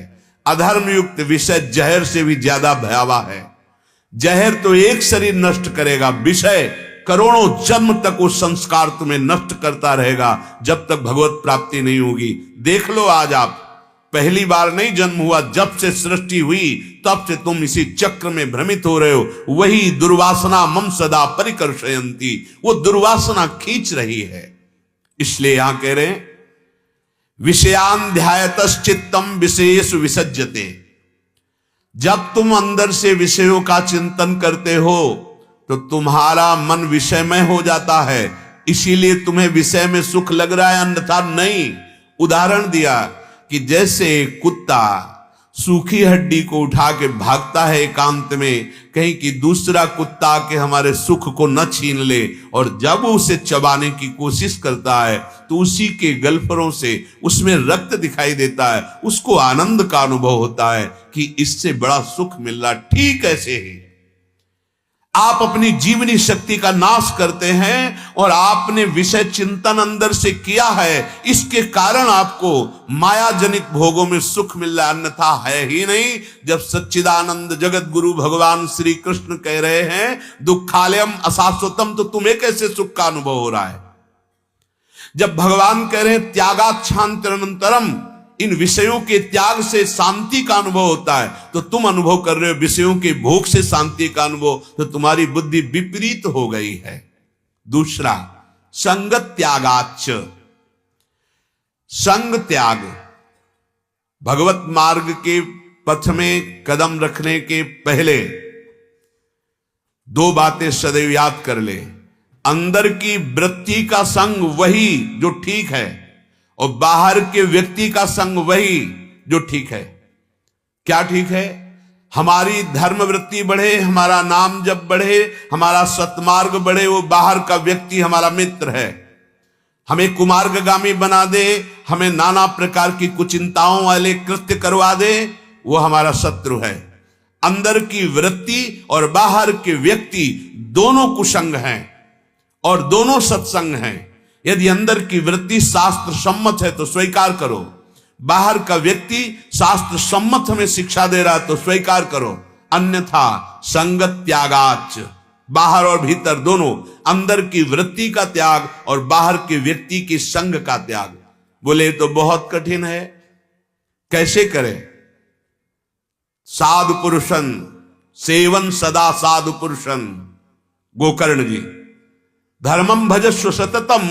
अधर्मयुक्त विषय जहर से भी ज्यादा भयावह है। जहर तो एक शरीर नष्ट करेगा, विषय करोड़ों जन्म तक वो संस्कार तुम्हें नष्ट करता रहेगा जब तक भगवत प्राप्ति नहीं होगी। देख लो, आज आप पहली बार नहीं जन्म हुआ, जब से सृष्टि हुई तब से तुम इसी चक्र में भ्रमित हो रहे हो। वही दुर्वासना मम सदा परिकर्षयन्ति, वो दुर्वासना खींच रही है। इसलिए यहां कह रहे हैं विषयान ध्यायतश्चित्तम विषयेषु विसज्जते। जब तुम अंदर से विषयों का चिंतन करते हो तो तुम्हारा मन विषयमय हो जाता है, इसीलिए तुम्हें विषय में सुख लग रहा है, अन्यथा नहीं। उदाहरण दिया कि जैसे कुत्ता सूखी हड्डी को उठा के भागता है एकांत में, कहीं कि दूसरा कुत्ता के हमारे सुख को न छीन ले, और जब उसे चबाने की कोशिश करता है तो उसी के गल्फरों से उसमें रक्त दिखाई देता है, उसको आनंद का अनुभव होता है कि इससे बड़ा सुख मिल रहा। ठीक ऐसे ही आप अपनी जीवनी शक्ति का नाश करते हैं और आपने विषय चिंतन अंदर से किया है, इसके कारण आपको माया जनित भोगों में सुख मिल रहा, अन्यथा है ही नहीं। जब सच्चिदानंद जगत गुरु भगवान श्री कृष्ण कह रहे हैं दुखालयम अशाश्वतम, तो तुम्हें कैसे सुख का अनुभव हो रहा है? जब भगवान कह रहे हैं त्यागाच्छांतरनंतरम, इन विषयों के त्याग से शांति का अनुभव होता है, तो तुम अनुभव कर रहे हो विषयों के भोग से शांति का अनुभव, तो तुम्हारी बुद्धि विपरीत हो गई है। दूसरा, संगत त्यागाच्च। संग त्याग। भगवत मार्ग के पथ में कदम रखने के पहले दो बातें सदैव याद कर ले। अंदर की वृत्ति का संग वही जो ठीक है, और बाहर के व्यक्ति का संग वही जो ठीक है। क्या ठीक है? हमारी धर्म वृत्ति बढ़े, हमारा नाम जब बढ़े, हमारा सत्मार्ग बढ़े, वो बाहर का व्यक्ति हमारा मित्र है। हमें कुमार्गगामी बना दे, हमें नाना प्रकार की कुचिंताओं वाले कृत्य करवा दे, वो हमारा शत्रु है। अंदर की वृत्ति और बाहर के व्यक्ति दोनों कुसंग हैं और दोनों सत्संग हैं। यदि अंदर की वृत्ति शास्त्र सम्मत है तो स्वीकार करो, बाहर का व्यक्ति शास्त्र सम्मत हमें शिक्षा दे रहा है तो स्वीकार करो, अन्यथा संगत त्यागाच। बाहर और भीतर दोनों, अंदर की वृत्ति का त्याग और बाहर के व्यक्ति की संग का त्याग। बोले तो बहुत कठिन है, कैसे करें? साधु पुरुषन सेवन सदा साधु पुरुषन, गोकर्ण जी। धर्मम भजस्व सततम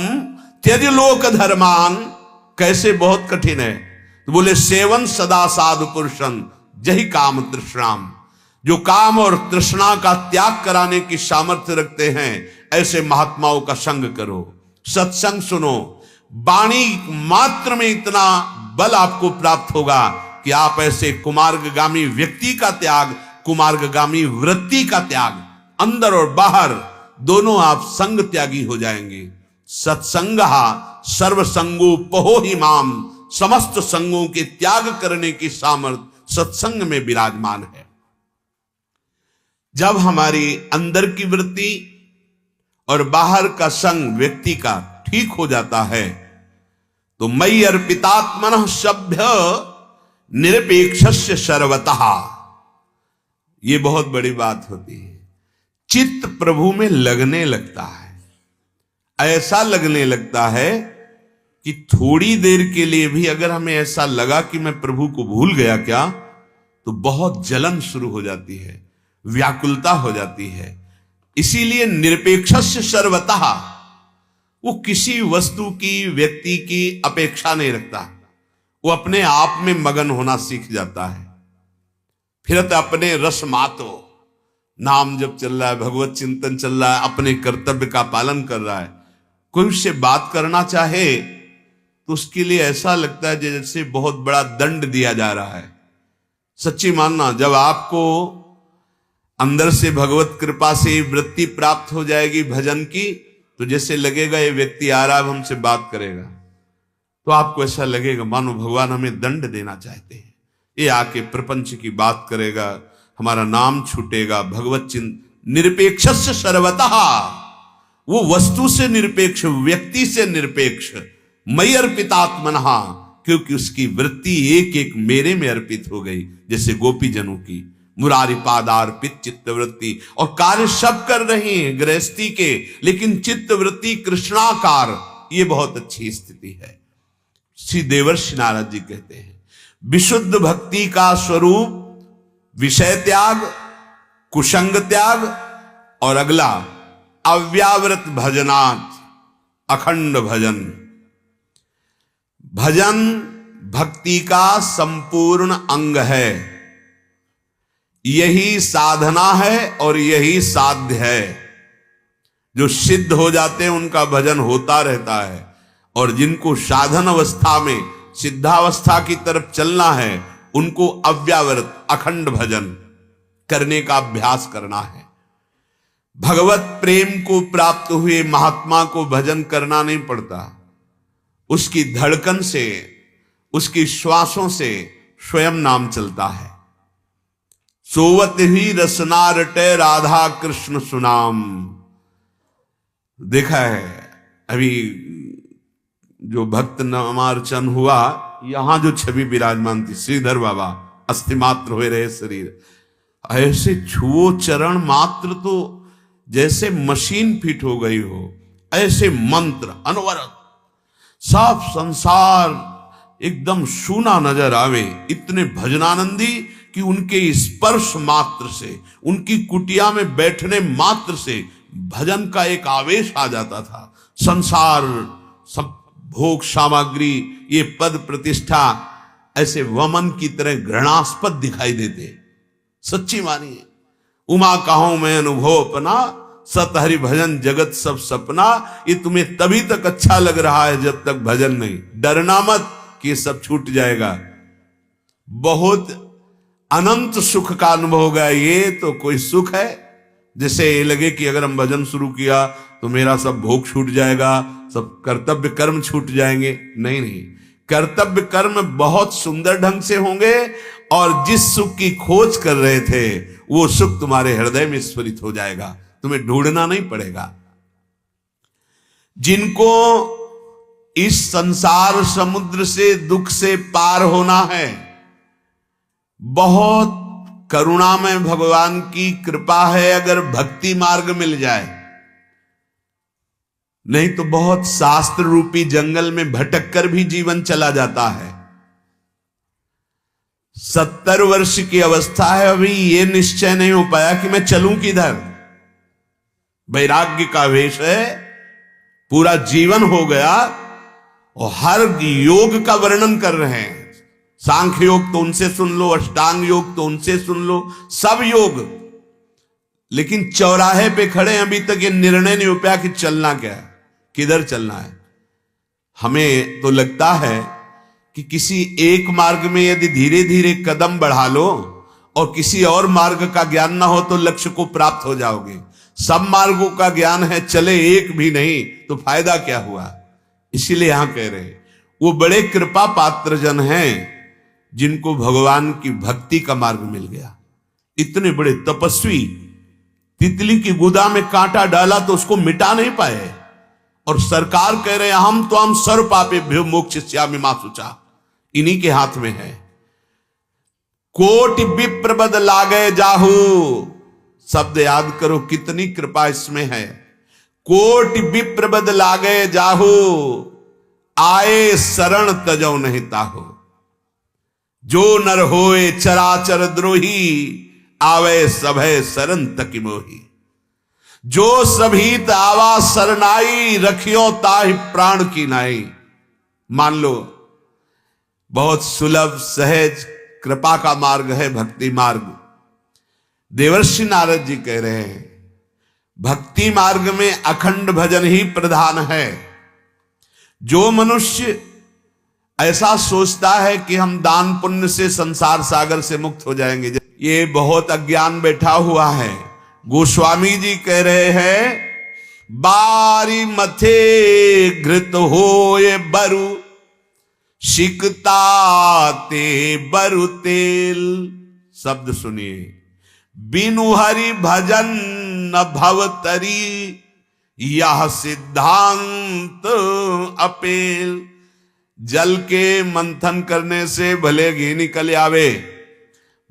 त्यज लोक धर्मान। कैसे? बहुत कठिन है। तो बोले सेवन सदा साधु पुरुषन जही काम तृष्णाम। जो काम और तृष्णा का त्याग कराने की सामर्थ्य रखते हैं, ऐसे महात्माओं का संग करो, सत्संग सुनो। वाणी मात्र में इतना बल आपको प्राप्त होगा कि आप ऐसे कुमार्गगामी व्यक्ति का त्याग, कुमार्गगामी वृत्ति का त्याग, अंदर और बाहर दोनों आप संग त्यागी हो जाएंगे। सत्संगहा सर्वसंगोपहो ही माम। समस्त संगों के त्याग करने की सामर्थ्य सत्संग में विराजमान है। जब हमारी अंदर की वृत्ति और बाहर का संग व्यक्ति का ठीक हो जाता है तो मयि अर्पितात्मनः सभ्य निरपेक्षस्य सर्वतः। ये बहुत बड़ी बात होती है। चित्त प्रभु में लगने लगता है, ऐसा लगने लगता है कि थोड़ी देर के लिए भी अगर हमें ऐसा लगा कि मैं प्रभु को भूल गया क्या, तो बहुत जलन शुरू हो जाती है, व्याकुलता हो जाती है। इसीलिए निरपेक्षस्य सर्वतः, वो किसी वस्तु की, व्यक्ति की अपेक्षा नहीं रखता। वो अपने आप में मगन होना सीख जाता है। फिर तो अपने रस मातो, नाम जब चल रहा है, भगवत चिंतन चल रहा है, अपने कर्तव्य का पालन कर रहा है। कोई उससे बात करना चाहे तो उसके लिए ऐसा लगता है जैसे बहुत बड़ा दंड दिया जा रहा है। सच्ची मानना, जब आपको अंदर से भगवत कृपा से वृत्ति प्राप्त हो जाएगी भजन की, तो जैसे लगेगा ये व्यक्ति आ रहा है, हमसे बात करेगा, तो आपको ऐसा लगेगा मानो भगवान हमें दंड देना चाहते हैं। ये आके प्रपंच की बात करेगा, हमारा नाम छूटेगा। भगवत चिंतन निरपेक्षस्य सर्वतः, वो वस्तु से निरपेक्ष, व्यक्ति से निरपेक्ष। मयि अर्पितात्मनः, क्योंकि उसकी वृत्ति एक एक मेरे में अर्पित हो गई। जैसे गोपी जनों की मुरारी पादार्पित चित्त वृत्ति, और कार्य सब कर रहे हैं गृहस्थी के, लेकिन चित्त वृत्ति कृष्णाकार। ये बहुत अच्छी स्थिति है। श्री देवर्षि नारद जी कहते हैं, विशुद्ध भक्ति का स्वरूप विषय त्याग, कुसंग त्याग, और अगला अव्यावृत भजनात्, अखंड भजन। भजन भक्ति का संपूर्ण अंग है। यही साधना है और यही साध्य है। जो सिद्ध हो जाते हैं उनका भजन होता रहता है, और जिनको साधन अवस्था में सिद्धावस्था की तरफ चलना है, उनको अव्यावृत अखंड भजन करने का अभ्यास करना है। भगवत प्रेम को प्राप्त हुए महात्मा को भजन करना नहीं पड़ता। उसकी धड़कन से, उसकी श्वासों से स्वयं नाम चलता है। सोवत ही रसना रटे राधा कृष्ण सुनाम। देखा है अभी जो भक्त नामार्चन हुआ, यहां जो छवि विराजमान थी, श्रीधर बाबा अस्थि मात्र हुए रहे शरीर, ऐसे छुओ चरण मात्र तो जैसे मशीन फिट हो गई हो, ऐसे मंत्र अनवरत, साफ संसार एकदम सूना नजर आवे। इतने भजनानंदी कि उनके स्पर्श मात्र से, उनकी कुटिया में बैठने मात्र से भजन का एक आवेश आ जाता था। संसार सब भोग सामग्री, ये पद प्रतिष्ठा ऐसे वमन की तरह घृणास्पद दिखाई देते। सच्ची मानिए, उमा कहूं मैं अनुभव अपना, सत हरि भजन जगत सब सपना। ये तुम्हें तभी तक अच्छा लग रहा है जब तक भजन नहीं। डरना मत कि ये सब छूट जाएगा। बहुत अनंत सुख का अनुभव होगा। ये तो कोई सुख है जैसे ये लगे कि अगर हम भजन शुरू किया तो मेरा सब भोग छूट जाएगा, सब कर्तव्य कर्म छूट जाएंगे। नहीं नहीं, कर्तव्य कर्म बहुत सुंदर ढंग से होंगे और जिस सुख की खोज कर रहे थे वो सुख तुम्हारे हृदय में स्फुरित हो जाएगा, तुम्हें ढूंढना नहीं पड़ेगा। जिनको इस संसार समुद्र से दुख से पार होना है, बहुत करुणा में भगवान की कृपा है अगर भक्ति मार्ग मिल जाए, नहीं तो बहुत शास्त्र रूपी जंगल में भटक कर भी जीवन चला जाता है। 70 वर्ष की अवस्था है, अभी ये निश्चय नहीं हो पाया कि मैं चलूं किधर। वैराग्य का वेश है, पूरा जीवन हो गया और हर योग का वर्णन कर रहे हैं। सांख्य योग तो उनसे सुन लो, अष्टांग योग तो उनसे सुन लो, सब योग। लेकिन चौराहे पे खड़े अभी तक ये निर्णय नहीं हो पाया कि चलना क्या है, किधर चलना है। हमें तो लगता है कि किसी एक मार्ग में यदि धीरे धीरे कदम बढ़ा लो और किसी और मार्ग का ज्ञान ना हो तो लक्ष्य को प्राप्त हो जाओगे। सब मार्गों का ज्ञान है, चले एक भी नहीं तो फायदा क्या हुआ। इसीलिए यहां कह रहे हैं वो बड़े कृपा पात्र जन हैं जिनको भगवान की भक्ति का मार्ग मिल गया। इतने बड़े तपस्वी, तितली की गुदा में कांटा डाला तो उसको मिटा नहीं पाए, और सरकार कह रहे हैं हम तो हम सर्व पापेभ्यो मोक्षयिष्यामि मा शुचा, इन्हीं के हाथ में है। कोटि विप्र बद लागे जाहू, शब्द याद करो कितनी कृपा इसमें है। कोटि विप्र बद लागे जाहू, आए शरण तजौ नहीं ताहू। जो नर होए चराचर द्रोही, आवे सभय शरण तकि मोही। जो सभीत आवा सरनाई, रखियो ताहि प्राण की नाई। मान लो बहुत सुलभ सहज कृपा का मार्ग है भक्ति मार्ग। देवर्षि नारद जी कह रहे हैं भक्ति मार्ग में अखंड भजन ही प्रधान है। जो मनुष्य ऐसा सोचता है कि हम दान पुण्य से संसार सागर से मुक्त हो जाएंगे, ये बहुत अज्ञान बैठा हुआ है। गोस्वामी जी कह रहे हैं बारी मथे घृत होए बरु, शिकता ते बरु तेल। शब्द सुनिए, बिनु हरि भजन न भवतरी, यह सिद्धांत अपेल। जल के मंथन करने से भले घी निकल आवे,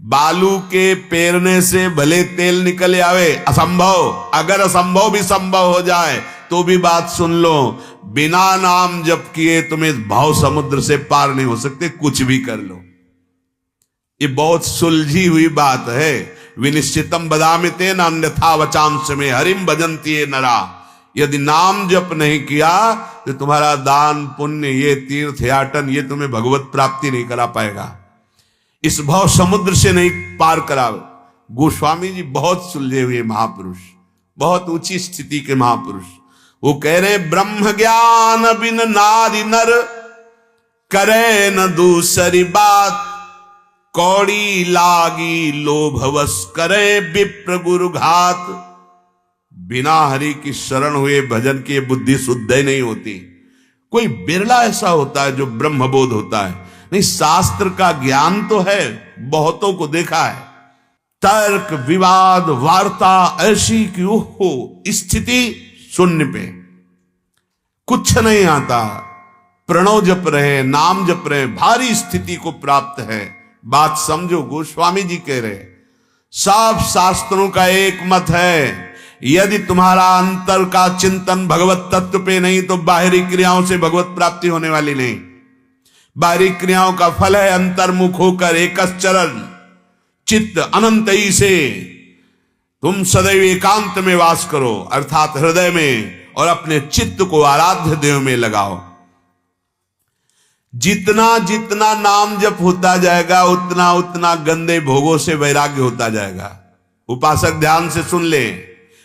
बालू के पेरने से भले तेल निकल आवे, असंभव। अगर असंभव भी संभव हो जाए तो भी बात सुन लो, बिना नाम जप किए तुम्हें भाव समुद्र से पार नहीं हो सकते, कुछ भी कर लो। ये बहुत सुलझी हुई बात है। विनिश्चितम बदामिते न अन्यथा वचांस में हरिम भजन्ति ये नरा। यदि नाम जप नहीं किया तो तुम्हारा दान पुण्य, ये तीर्थ याटन, ये तुम्हें भगवत प्राप्ति नहीं करा पाएगा, इस भाव समुद्र से नहीं पार करा। गोस्वामी जी बहुत सुलझे हुए महापुरुष, बहुत ऊंची स्थिति के महापुरुष। वो कह रहे ब्रह्म ज्ञान बिन नारी नर, करे न दूसरी बात। कौड़ी लागी लोभवश, करे विप्र गुरु घात। बिना हरि की शरण हुए भजन की बुद्धि शुद्ध ही नहीं होती। कोई बिरला ऐसा होता है जो ब्रह्मबोध होता है, नहीं शास्त्र का ज्ञान तो है, बहुतों को देखा है। तर्क विवाद वार्ता ऐसी कि ओहो स्थिति शून्य पे, कुछ नहीं आता, प्रणव जप रहे, नाम जप रहे, भारी स्थिति को प्राप्त है। बात समझो, गोस्वामी जी कह रहे सब शास्त्रों का एक मत है, यदि तुम्हारा अंतर का चिंतन भगवत तत्व पे नहीं तो बाहरी क्रियाओं से भगवत प्राप्ति होने वाली नहीं। बाहरी क्रियाओं का फल है अंतर्मुख होकर एकश्चरण चित्त अनंत ही से तुम सदैव एकांत में वास करो, अर्थात हृदय में, और अपने चित्त को आराध्य देव में लगाओ। जितना जितना नाम जप होता जाएगा उतना उतना गंदे भोगों से वैराग्य होता जाएगा। उपासक ध्यान से सुन ले,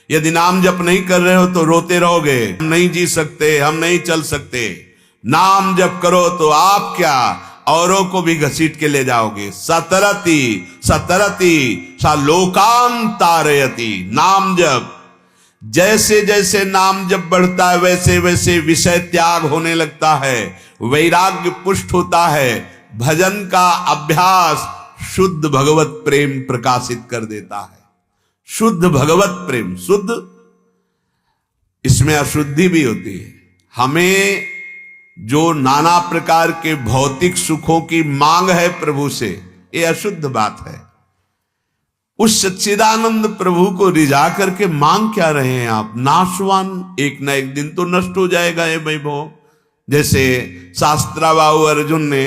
यदि नाम जप नहीं कर रहे हो तो रोते रहोगे, हम नहीं जी सकते, हम नहीं चल सकते। नाम जप करो तो आप क्या औरों को भी घसीट के ले जाओगे। सतरति सतरति सा लोकान तारयति। नाम जप, जैसे जैसे नाम जप बढ़ता है वैसे वैसे विषय त्याग होने लगता है, वैराग्य पुष्ट होता है, भजन का अभ्यास शुद्ध भगवत प्रेम प्रकाशित कर देता है। शुद्ध भगवत प्रेम, शुद्ध, इसमें अशुद्धि भी होती है। हमें जो नाना प्रकार के भौतिक सुखों की मांग है प्रभु से, ये अशुद्ध बात है। उस सच्चिदानंद प्रभु को रिझा करके मांग क्या रहे हैं आप? नाशवान, एक ना एक दिन तो नष्ट हो जाएगा ये वैभव। जैसे शास्त्राबाहु अर्जुन ने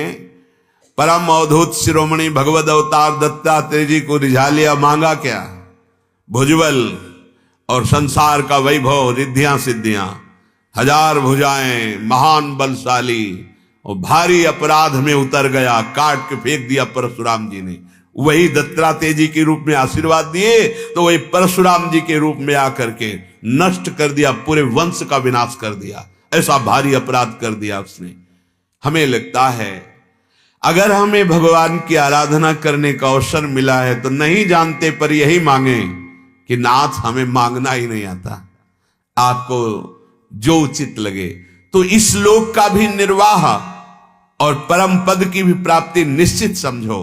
परम अवधूत शिरोमणि भगवद अवतार दत्तात्रेय जी को रिझा लिया, मांगा क्या? भुजबल और संसार का वैभव, रिद्धियां सिद्धियां, हजार भुजाएं, महान बलशाली, और भारी अपराध में उतर गया, काट के फेंक दिया परशुराम जी ने। वही दत्तात्रेय जी के रूप में आशीर्वाद दिए तो वही परशुराम जी के रूप में आकर के नष्ट कर दिया, पूरे वंश का विनाश कर दिया। ऐसा भारी अपराध कर दिया उसने। हमें लगता है अगर हमें भगवान की आराधना करने का अवसर मिला है तो नहीं जानते पर यही मांगे कि नाथ हमें मांगना ही नहीं आता, आपको जो उचित लगे। तो इस लोक का भी निर्वाह और परम पद की भी प्राप्ति निश्चित समझो।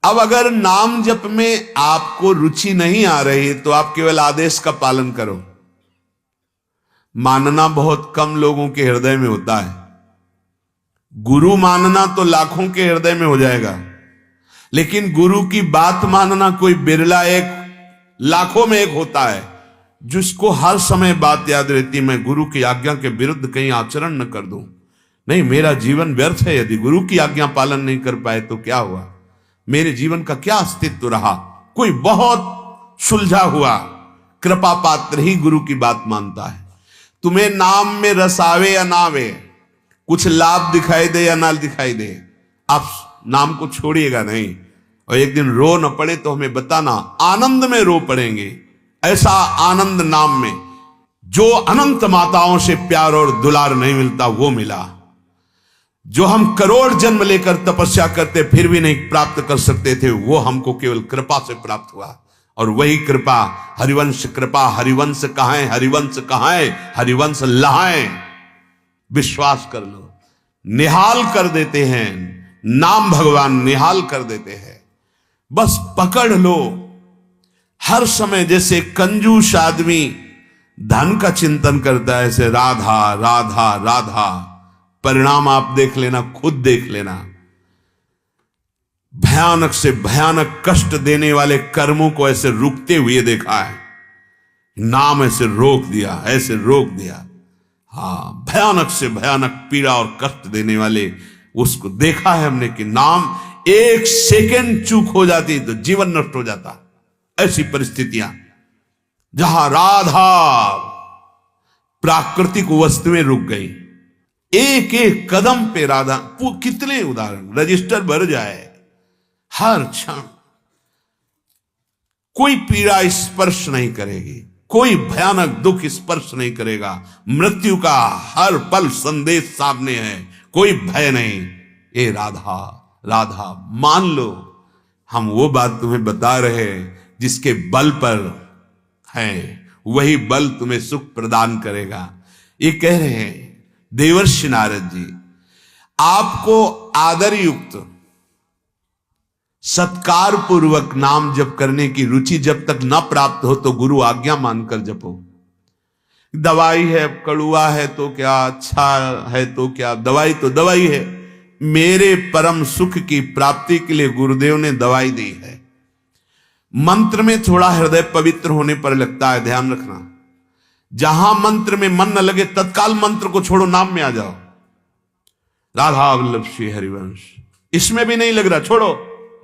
अब अगर नाम जप में आपको रुचि नहीं आ रही तो आप केवल आदेश का पालन करो। मानना बहुत कम लोगों के हृदय में होता है, गुरु मानना तो लाखों के हृदय में हो जाएगा, लेकिन गुरु की बात मानना कोई बिरला, एक लाखों में एक होता है जिसको हर समय बात याद रहती, मैं गुरु की आज्ञा के विरुद्ध कहीं आचरण न कर दूं, नहीं मेरा जीवन व्यर्थ है। यदि गुरु की आज्ञा पालन नहीं कर पाए तो क्या हुआ, मेरे जीवन का क्या अस्तित्व रहा। कोई बहुत सुलझा हुआ कृपा पात्र ही गुरु की बात मानता है। तुम्हें नाम में रस आवे या ना आवे, कुछ लाभ दिखाई दे या ना दिखाई दे, आप नाम को छोड़िएगा नहीं। और एक दिन रो न पड़े तो हमें बताना, आनंद में रो पड़ेंगे। ऐसा आनंद नाम में जो अनंत माताओं से प्यार और दुलार नहीं मिलता वो मिला, जो हम करोड़ जन्म लेकर तपस्या करते फिर भी नहीं प्राप्त कर सकते थे, वो हमको केवल कृपा से प्राप्त हुआ। और वही कृपा हरिवंश कृपा, हरिवंश कहां, हरिवंश कहां, हरिवंश लहाएं। विश्वास कर लो, निहाल कर देते हैं नाम, भगवान निहाल कर देते हैं। बस पकड़ लो हर समय। जैसे कंजूस आदमी धन का चिंतन करता है, ऐसे राधा राधा राधा। परिणाम आप देख लेना, खुद देख लेना। भयानक से भयानक कष्ट देने वाले कर्मों को ऐसे रुकते हुए देखा है। नाम ऐसे रोक दिया, ऐसे रोक दिया। हाँ, भयानक से भयानक पीड़ा और कष्ट देने वाले उसको देखा है हमने कि नाम एक सेकंड चूक हो जाती तो जीवन नष्ट हो जाता। ऐसी परिस्थितियां जहां राधा प्राकृतिक वस्तुएं रुक गई, एक एक कदम पे राधा। कितने उदाहरण, रजिस्टर भर जाए हर क्षण। कोई पीड़ा स्पर्श नहीं करेगी, कोई भयानक दुख स्पर्श नहीं करेगा। मृत्यु का हर पल संदेश सामने है, कोई भय नहीं। ए राधा राधा, मान लो हम वो बात तुम्हें बता रहे हैं जिसके बल पर है, वही बल तुम्हें सुख प्रदान करेगा। ये कह रहे हैं देवर्षि नारद जी, आपको आदर युक्त सत्कार पूर्वक नाम जप करने की रुचि जब तक न प्राप्त हो तो गुरु आज्ञा मानकर जपो। दवाई है, कड़ुआ है तो क्या, अच्छा है तो क्या, दवाई तो दवाई है। मेरे परम सुख की प्राप्ति के लिए गुरुदेव ने दवाई दी है। मंत्र में थोड़ा हृदय पवित्र होने पर लगता है, ध्यान रखना। जहां मंत्र में मन न लगे तत्काल मंत्र को छोड़ो, नाम में आ जाओ। राधा वल्लभ श्री हरिवंश, इसमें भी नहीं लग रहा, छोड़ो।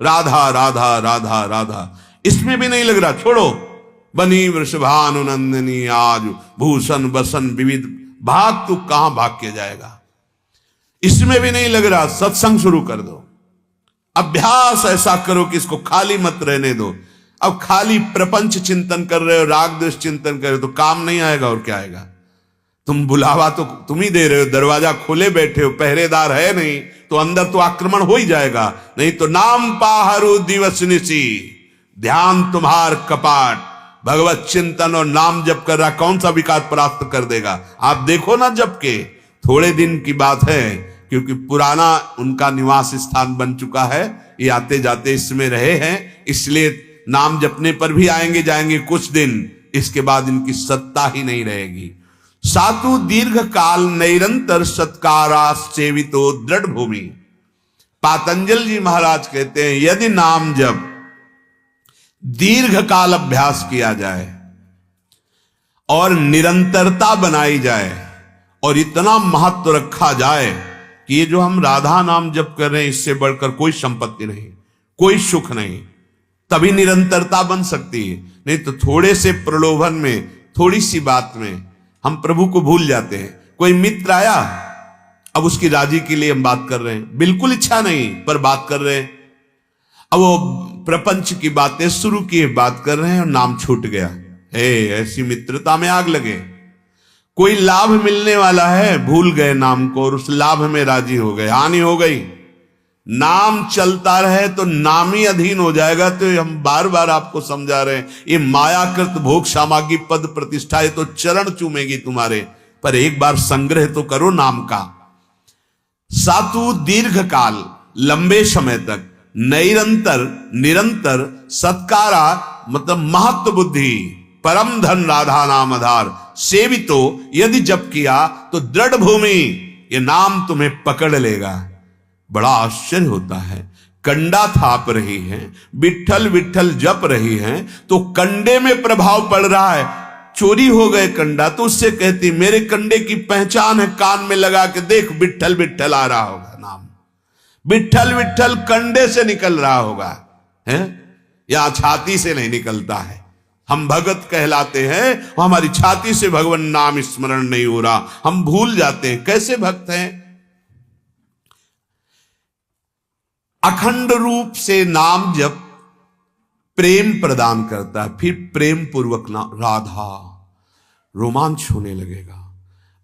राधा राधा राधा राधा, इसमें भी नहीं लग रहा, छोड़ो। बनी वृषभानुनंदिनी आज भूषण बसन विविध, भाग तू कहां भाग के जाएगा। इसमें भी नहीं लग रहा, सत्संग शुरू कर दो। अभ्यास ऐसा करो कि इसको खाली मत रहने दो। अब खाली प्रपंच चिंतन कर रहे हो, राग द्वेष चिंतन कर रहे हो तो काम नहीं आएगा, और क्या आएगा। तुम बुलावा तो तुम ही दे रहे हो, दरवाजा खोले बैठे हो, पहरेदार है नहीं तो अंदर तो आक्रमण हो ही जाएगा। नहीं तो नाम पाहरू दिवस निसी, ध्यान तुम्हार कपाट, भगवत चिंतन और नाम जप कर रहा, कौन सा विकार प्राप्त कर देगा। आप देखो ना, जप के थोड़े दिन की बात है, क्योंकि पुराना उनका निवास स्थान बन चुका है, ये आते जाते इसमें रहे हैं, इसलिए नाम जपने पर भी आएंगे जाएंगे कुछ दिन, इसके बाद इनकी सत्ता ही नहीं रहेगी। सातु दीर्घ काल निरंतर सत्कारा सेवितो दृढ़ भूमि। पातंजल जी महाराज कहते हैं, यदि नाम जब दीर्घ काल अभ्यास किया जाए और निरंतरता बनाई जाए और इतना महत्व रखा जाए कि ये जो हम राधा नाम जप कर रहे हैं, इससे बढ़कर कोई संपत्ति नहीं, कोई सुख नहीं, तभी निरंतरता बन सकती है। नहीं तो थोड़े से प्रलोभन में, थोड़ी सी बात में हम प्रभु को भूल जाते हैं। कोई मित्र आया, अब उसकी राजी के लिए हम बात कर रहे हैं, बिल्कुल इच्छा नहीं पर बात कर रहे हैं, अब वो प्रपंच की बातें शुरू की, बात कर रहे हैं और नाम छूट गया। ऐसी मित्रता में आग लगे। कोई लाभ मिलने वाला है, भूल गए नाम को और उस लाभ में राजी हो गए, हानि हो गई। नाम चलता रहे तो नाम ही अधीन हो जाएगा। तो हम बार बार आपको समझा रहे हैं, ये मायाकृत भोग सामग्री पद प्रतिष्ठा, ये तो चरण चूमेगी तुम्हारे, पर एक बार संग्रह तो करो नाम का। सातु दीर्घ काल, लंबे समय तक, निरंतर सत्कारा मतलब महत्व बुद्धि, परम धन राधा नाम आधार, सेवितो यदि जप किया तो दृढ़ भूमि, ये नाम तुम्हें पकड़ लेगा। बड़ा आश्चर्य होता है, कंडा थाप रही है, विठल विठल जप रही है, तो कंडे में प्रभाव पड़ रहा है। चोरी हो गए कंडा तो उससे कहती, मेरे कंडे की पहचान है, कान में लगा के देख, विठल विठल आ रहा होगा नाम, विठल विठल कंडे से निकल रहा होगा, है या छाती से नहीं निकलता है। हम भगत कहलाते हैं, हमारी छाती से भगवान नाम स्मरण नहीं हो रहा, हम भूल जाते हैं कैसे भक्त हैं। अखंड रूप से नाम जब प्रेम प्रदान करता है, फिर प्रेम पूर्वक राधा, रोमांच होने लगेगा,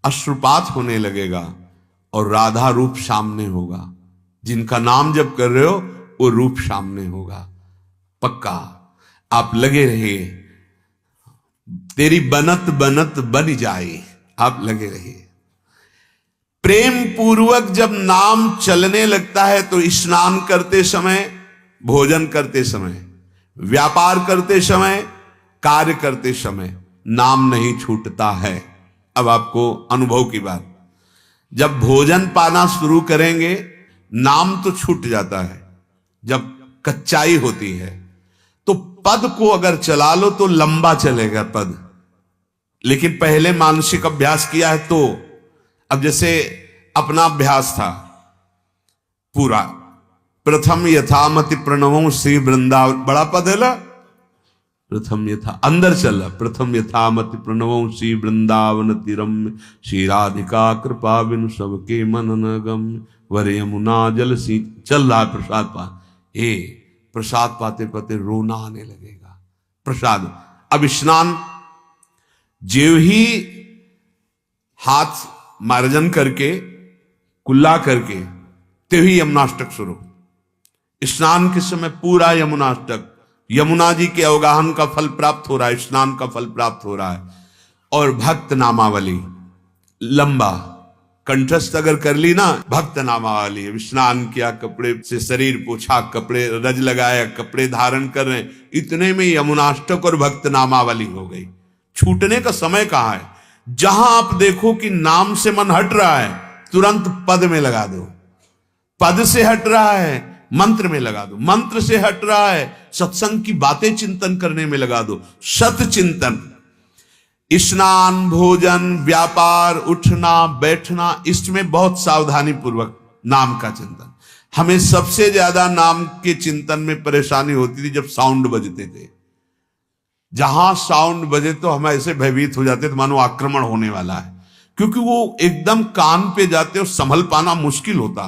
अश्रुपात होने लगेगा और राधा रूप सामने होगा। जिनका नाम जब कर रहे हो वो रूप सामने होगा, पक्का। आप लगे रहिए, तेरी बनत बनत बन जाए, आप लगे रहिए। प्रेम पूर्वक जब नाम चलने लगता है तो स्नान करते समय, भोजन करते समय, व्यापार करते समय, कार्य करते समय नाम नहीं छूटता है। अब आपको अनुभव की बात, जब भोजन पाना शुरू करेंगे नाम तो छूट जाता है। जब कच्चाई होती है तो पद को अगर चला लो तो लंबा चलेगा पद, लेकिन पहले मानसिक अभ्यास किया है तो। अब जैसे अपना अभ्यास था पूरा, प्रथम यथामति प्रणवों श्री वृंदावन, बड़ा पद है ना, प्रथम यथा अंदर चला, प्रथम यथामति प्रणवों श्री वृंदावन तिरम्य, श्री राधिका कृपा बिनु सबके मनन गम्य, वर यमुना जल सी, चल रहा है प्रसाद पा, प्रसाद पाते पाते रोना आने लगेगा। प्रसाद, अब स्नान, जेव ही हाथ मार्जन करके कुल्ला करके तेही यमुनाष्टक शुरू। स्नान के समय पूरा यमुनाष्टक, यमुना जी के अवगाहन का फल प्राप्त हो रहा है, स्नान का फल प्राप्त हो रहा है। और भक्त नामावली लंबा कंठस्थ अगर कर ली ना, भक्त नामावली, स्नान किया, कपड़े से शरीर पोछा, कपड़े रज लगाया, कपड़े धारण कर रहे हैं, इतने में यमुनाष्टक और भक्त नामावली हो गई। छूटने का समय कहाँ है? जहां आप देखो कि नाम से मन हट रहा है तुरंत पद में लगा दो, पद से हट रहा है मंत्र में लगा दो, मंत्र से हट रहा है सत्संग की बातें चिंतन करने में लगा दो। सत चिंतन, स्नान, भोजन, व्यापार, उठना बैठना, इसमें बहुत सावधानी पूर्वक नाम का चिंतन। हमें सबसे ज्यादा नाम के चिंतन में परेशानी होती थी जब साउंड बजते थे। जहां साउंड बजे तो हम ऐसे भयभीत हो जाते थे मानो आक्रमण होने वाला है, क्योंकि वो एकदम कान पे जाते और संभल पाना मुश्किल होता,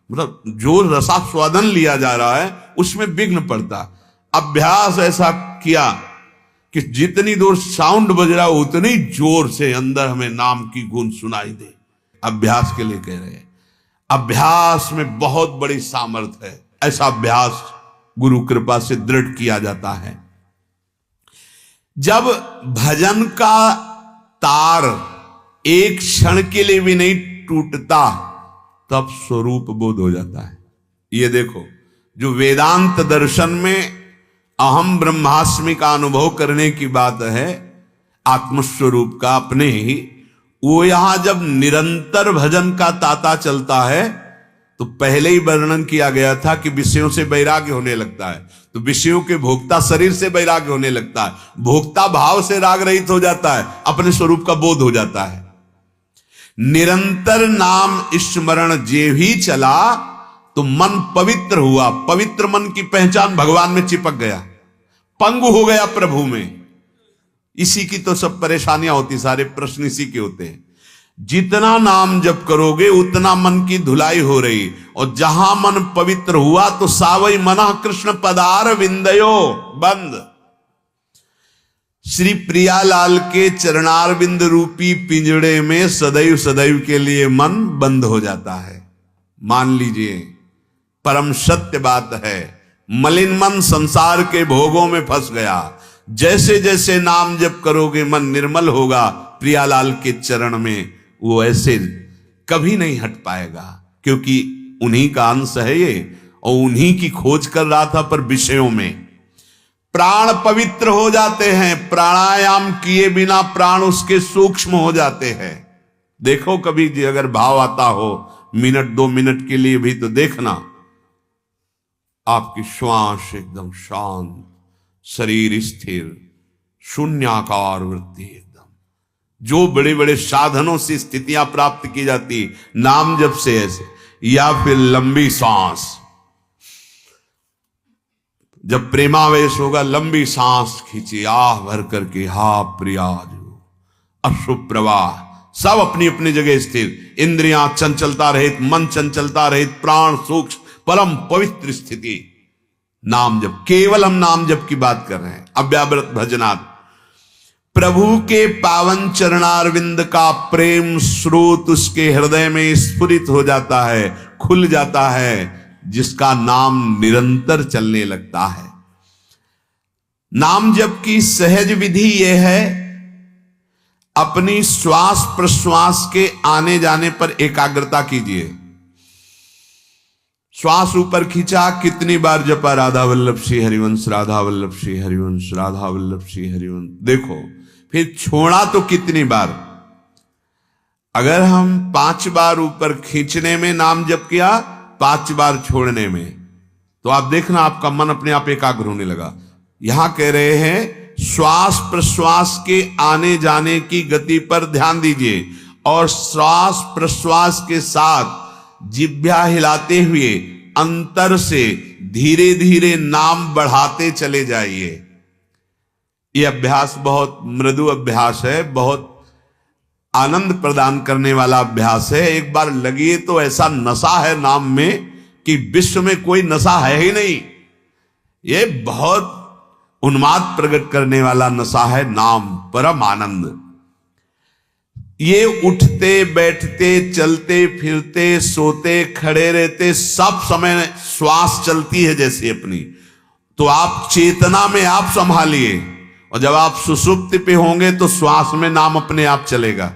मतलब जो रसास्वादन लिया जा रहा है उसमें विघ्न पड़ता। अभ्यास ऐसा किया कि जितनी दूर साउंड बज रहा है उतनी जोर से अंदर हमें नाम की गूंज सुनाई दे। अभ्यास के लिए कह रहे हैं, अभ्यास में बहुत बड़ी सामर्थ्य है। ऐसा अभ्यास गुरु कृपा से दृढ़ किया जाता है। जब भजन का तार एक क्षण के लिए भी नहीं टूटता तब स्वरूप बोध हो जाता है। ये देखो, जो वेदांत दर्शन में अहम ब्रह्मास्मि का अनुभव करने की बात है, आत्मस्वरूप का अपने ही, वो यहां जब निरंतर भजन का ताता चलता है तो पहले ही वर्णन किया गया था कि विषयों से वैराग्य होने लगता है, तो विषयों के भोक्ता शरीर से वैराग्य होने लगता है, भोक्ता भाव से राग रहित हो जाता है, अपने स्वरूप का बोध हो जाता है। निरंतर नाम स्मरण जे भी चला तो मन पवित्र हुआ। पवित्र मन की पहचान भगवान में चिपक गया, पंगु हो गया प्रभु में। इसी की तो सब परेशानियां होती, सारे प्रश्न इसी के होते हैं। जितना नाम जप करोगे उतना मन की धुलाई हो रही, और जहां मन पवित्र हुआ तो सावई मना कृष्ण पदार विंदयो बंद। श्री प्रियालाल के चरणारविंद रूपी पिंजड़े में सदैव सदैव के लिए मन बंद हो जाता है। मान लीजिए, परम सत्य बात है, मलिन मन संसार के भोगों में फंस गया। जैसे जैसे नाम जप करोगे मन निर्मल होगा प्रियालाल के चरण में, वो ऐसे कभी नहीं हट पाएगा, क्योंकि उन्हीं का अंश है ये, और उन्हीं की खोज कर रहा था। पर विषयों में प्राण पवित्र हो जाते हैं, प्राणायाम किए बिना प्राण उसके सूक्ष्म हो जाते हैं। देखो कभी जी अगर भाव आता हो मिनट 2 मिनट के लिए भी, तो देखना आपकी श्वास एकदम शांत, शरीर स्थिर, शून्याकार वृत्ति एकदम। जो बड़े बड़े साधनों से स्थितियां प्राप्त की जाती नाम जप से ऐसे, या फिर लंबी सांस, जब प्रेमावेश होगा लंबी सांस खींची आह भर करके, हा प्रिया जो अश्रु प्रवाह, सब अपनी अपनी जगह स्थिर, इंद्रियां चंचलता रहित, मन चंचलता रहित, प्राण सूक्ष्म, परम पवित्र स्थिति। नाम जप, केवल हम नाम जप की बात कर रहे हैं, अव्यावृत भजनात्। प्रभु के पावन चरणारविंद का प्रेम स्रोत उसके हृदय में स्फुरित हो जाता है, खुल जाता है, जिसका नाम निरंतर चलने लगता है। नाम जप की सहज विधि यह है, अपनी श्वास प्रश्वास के आने जाने पर एकाग्रता कीजिए। श्वास ऊपर खींचा, कितनी बार जपा राधा वल्लभ श्री हरिवंश, राधा वल्लभ श्री हरिवंश, राधा वल्लभ श्री हरिवंश। देखो फिर छोड़ा तो कितनी बार। अगर हम 5 बार ऊपर खींचने में नाम जप किया, 5 बार छोड़ने में, तो आप देखना आपका मन अपने आप एकाग्र होने लगा। यहां कह रहे हैं श्वास प्रश्वास के आने जाने की गति पर ध्यान दीजिए, और श्वास प्रश्वास के साथ जिह्वा हिलाते हुए अंतर से धीरे धीरे नाम बढ़ाते चले जाइए। यह अभ्यास बहुत मृदु अभ्यास है, बहुत आनंद प्रदान करने वाला अभ्यास है। एक बार लगिए तो ऐसा नशा है नाम में कि विश्व में कोई नशा है ही नहीं। ये बहुत उन्माद प्रकट करने वाला नशा है नाम, परम आनंद। ये उठते बैठते चलते फिरते सोते खड़े रहते सब समय श्वास चलती है जैसे अपनी, तो आप चेतना में आप संभालिए, और जब आप सुषुप्ति पे होंगे तो श्वास में नाम अपने आप चलेगा।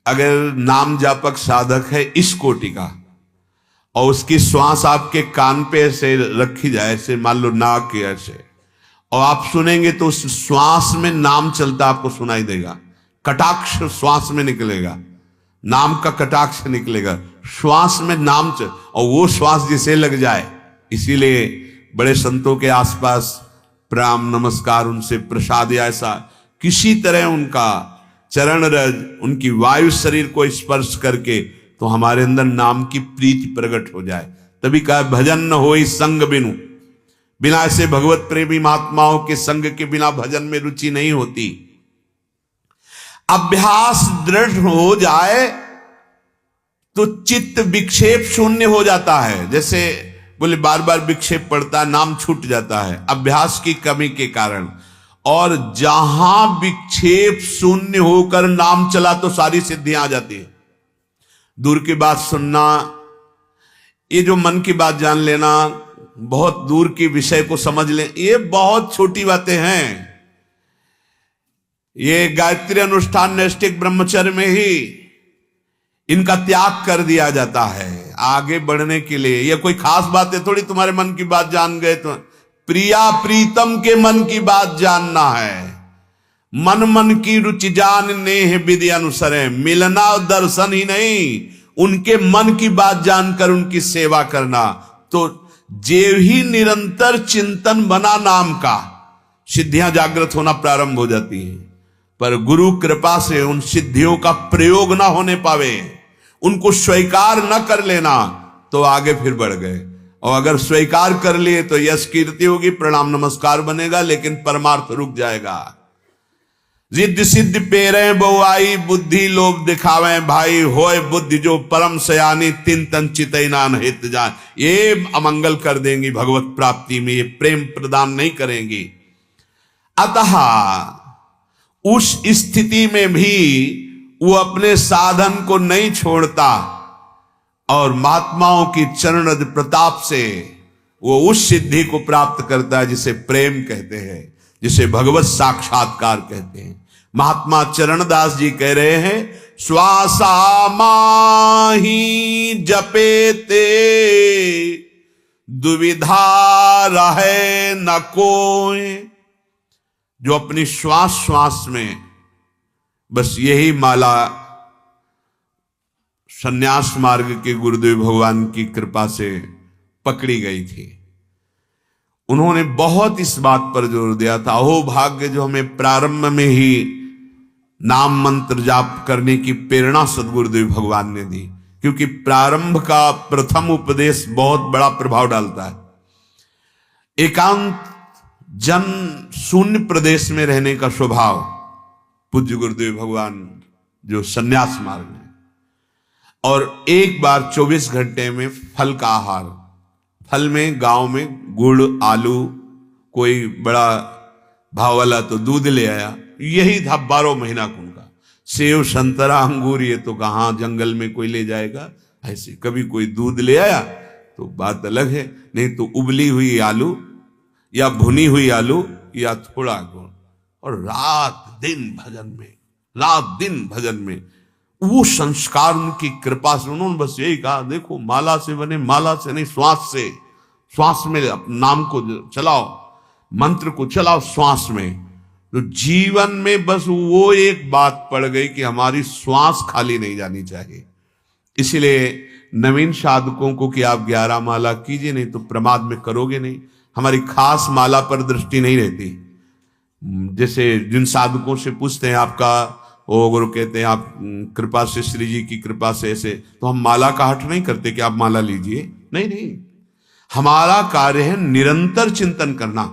अगर नाम जापक साधक है इस कोटि का, और उसकी श्वास आपके कान पे ऐसे रखी जाए, ऐसे मान लो नाक के ऐसे, और आप सुनेंगे तो उस श्वास में नाम चलता आपको सुनाई देगा। कटाक्ष श्वास में निकलेगा, नाम का कटाक्ष निकलेगा, श्वास में नाम और वो श्वास जिसे लग जाए। इसीलिए बड़े संतों के आसपास प्रणाम नमस्कार, उनसे प्रसाद या ऐसा किसी तरह उनका चरण रज, उनकी वायु शरीर को स्पर्श करके तो हमारे अंदर नाम की प्रीति प्रकट हो जाए। तभी कहा भजन न होई संग बिनु, बिना ऐसे भगवत प्रेमी महात्माओं के संग के बिना भजन में रुचि नहीं होती। अभ्यास दृढ़ हो जाए तो चित्त विक्षेप शून्य हो जाता है। जैसे बोले बार बार विक्षेप पड़ता है, नाम छूट जाता है अभ्यास की कमी के कारण। और जहां विक्षेप शून्य होकर नाम चला तो सारी सिद्धियां आ जाती है। दूर की बात सुनना, ये जो मन की बात जान लेना, बहुत दूर के विषय को समझ ले, ये बहुत छोटी बातें हैं। ये गायत्री अनुष्ठान नैष्ठिक ब्रह्मचर्य में ही इनका त्याग कर दिया जाता है आगे बढ़ने के लिए। ये कोई खास बात है थोड़ी, तुम्हारे मन की बात जान गए तो। प्रिया प्रीतम के मन की बात जानना है। मन मन की रुचि जानने है विधि अनुसरे, मिलना और दर्शन ही नहीं, उनके मन की बात जानकर उनकी सेवा करना। तो जे ही निरंतर चिंतन बना नाम का, सिद्धियां जागृत होना प्रारंभ हो जाती हैं। पर गुरु कृपा से उन सिद्धियों का प्रयोग ना होने पावे, उनको स्वीकार न कर लेना, तो आगे फिर बढ़ गए। और अगर स्वीकार कर लिए तो यश कीर्ति होगी, प्रणाम नमस्कार बनेगा, लेकिन परमार्थ रुक जाएगा। जिद्द सिद्ध पेरे बहुआई, बुद्धि लोभ दिखावे भाई, होए बुद्धि जो परम सयानी, तिन तन चितई नान हित जान। ये अमंगल कर देंगी भगवत प्राप्ति में, ये प्रेम प्रदान नहीं करेंगी। अतः उस स्थिति में भी वो अपने साधन को नहीं छोड़ता और महात्माओं की चरण प्रताप से वो उस सिद्धि को प्राप्त करता है जिसे प्रेम कहते हैं, जिसे भगवत साक्षात्कार कहते हैं। महात्मा चरणदास जी कह रहे हैं, श्वासा माही जपेते दुविधा रहे न कोई। जो अपनी श्वास श्वास में बस यही माला सन्यास मार्ग के गुरुदेव भगवान की कृपा से पकड़ी गई थी, उन्होंने बहुत इस बात पर जोर दिया था। अहो भाग्य जो हमें प्रारंभ में ही नाम मंत्र जाप करने की प्रेरणा सदगुरुदेव भगवान ने दी, क्योंकि प्रारंभ का प्रथम उपदेश बहुत बड़ा प्रभाव डालता है। एकांत जन शून्य प्रदेश में रहने का स्वभाव पूज्य गुरुदेव भगवान जो सन्यास मार्ग में, और एक बार 24 घंटे में फल का आहार, फल में गांव में गुड़ आलू, कोई बड़ा भाव वाला तो दूध ले आया, यही था 12 महीना उनका। सेव संतरा अंगूर ये तो कहां जंगल में कोई ले जाएगा, ऐसे कभी कोई दूध ले आया तो बात अलग है, नहीं तो उबली हुई आलू या भुनी हुई आलू या थोड़ा गुड़, और रात दिन भजन में, रात दिन भजन में। वो संस्कार उनकी कृपा से, उन्होंने बस यही कहा, देखो माला से बने, माला से नहीं श्वास से, श्वास में नाम को चलाओ, मंत्र को चलाओ श्वास में। तो जीवन में बस वो एक बात पड़ गई कि हमारी श्वास खाली नहीं जानी चाहिए। इसीलिए नवीन साधकों को कि आप 11 माला कीजिए, नहीं तो प्रमाद में करोगे नहीं। हमारी खास माला पर दृष्टि नहीं रहती। जैसे जिन साधकों से पूछते हैं आपका वो गुरु कहते हैं आप कृपा से, श्री जी की कृपा से ऐसे, तो हम माला का हट नहीं करते कि आप माला लीजिए, नहीं नहीं, हमारा कार्य है निरंतर चिंतन करना।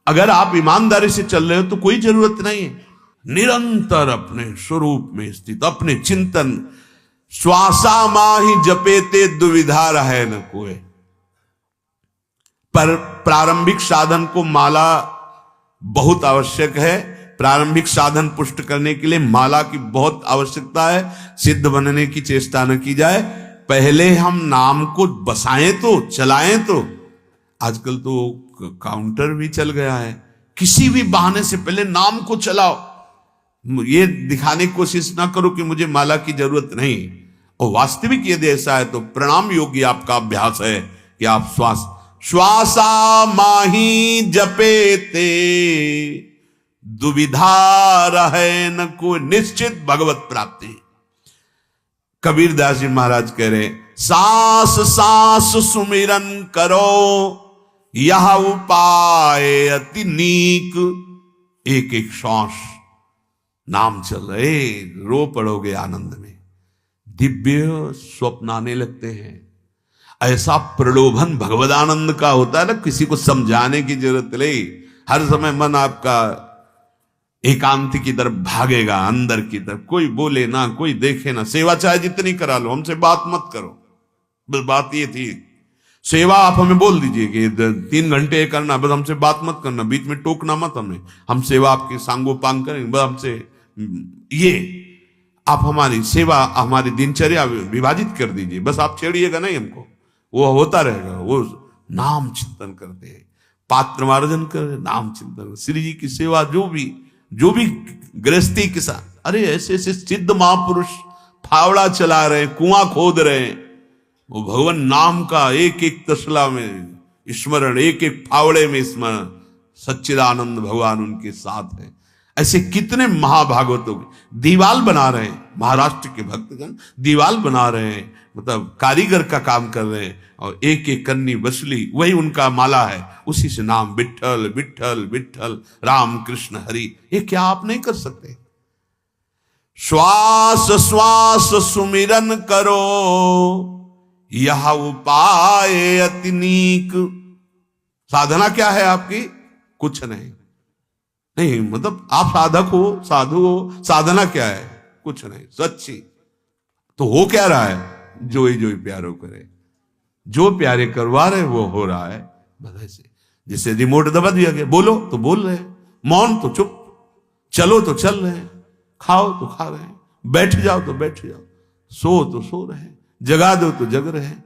अगर आप ईमानदारी से चल रहे हो तो कोई जरूरत नहीं है, निरंतर अपने स्वरूप में स्थित, अपने चिंतन। श्वासा माही जपेते दुविधा रहे न कोई। पर प्रारंभिक साधन को माला बहुत आवश्यक है। प्रारंभिक साधन पुष्ट करने के लिए माला की बहुत आवश्यकता है। सिद्ध बनने की चेष्टा न की जाए, पहले हम नाम को बसाएं तो, चलाएं तो। आजकल तो काउंटर भी चल गया है, किसी भी बहाने से पहले नाम को चलाओ। ये दिखाने की कोशिश ना करो कि मुझे माला की जरूरत नहीं। और वास्तविक यदि ऐसा है तो प्रणाम योग्य आपका अभ्यास है कि आप श्वासा माही जपेते दुविधा रहे न कोई, निश्चित भगवत प्राप्ति। कबीरदास जी महाराज कह रहे, सांस सांस सुमिरन करो यह उपाय अति नीक। एक एक श्वास नाम चल रहे, रो पड़ोगे आनंद में, दिव्य स्वप्न आने लगते हैं। ऐसा प्रलोभन भगवदानंद का होता है ना, किसी को समझाने की जरूरत नहीं। हर समय मन आपका एकांत की तरफ भागेगा, अंदर की तरफ, कोई बोले ना, कोई देखे ना, सेवा चाहे जितनी करा लो, हमसे बात मत करो। बस बात ये थी, सेवा आप हमें बोल दीजिए कि 3 घंटे करना, बस हमसे बात मत करना, बीच में टोकना मत हमें, हम सेवा आपकी सांगोपांग करेंगे, बस हमसे ये आप हमारी सेवा, हमारी दिनचर्या विभाजित कर दीजिए, बस आप छेड़िएगा नहीं हमको, वो होता रहेगा। वो नाम चिंतन करते हैं, पात्र मार्जन कर, नाम चिंतन, श्री जी की सेवा, जो भी गृहस्थी के साथ, अरे ऐसे ऐसे सिद्ध महापुरुष फावड़ा चला रहे हैं, कुआं खोद रहे हैं, वो भगवान नाम का एक एक तसला में स्मरण, एक एक फावड़े में स्मरण, सच्चिदानंद भगवान उनके साथ है। ऐसे कितने महाभागवतों की दीवाल बना रहे हैं, महाराष्ट्र के भक्तगण दीवाल बना रहे हैं, मतलब कारीगर का काम कर रहे हैं, और एक एक कन्नी बसली वही उनका माला है, उसी से नाम विठ्ठल विठ्ठल विठ्ठल, राम कृष्ण हरि। ये क्या आप नहीं कर सकते? श्वास श्वास सुमिरन करो, यह उपाय अति नीक। साधना क्या है आपकी? कुछ नहीं, मतलब आप साधक हो, साधु हो, साधना क्या है? कुछ नहीं, सच्ची। तो हो क्या रहा है? जो ही प्यारो करे, जो प्यारे करवा रहे वो हो रहा है। बस ऐसे जैसे रिमोट दबा दिया गया, बोलो तो बोल रहे हैं, मौन तो चुप, चलो तो चल रहे हैं, खाओ तो खा रहे हैं, बैठ जाओ तो बैठ जाओ, सो तो सो रहे हैं, जगा दो तो जग रहे हैं।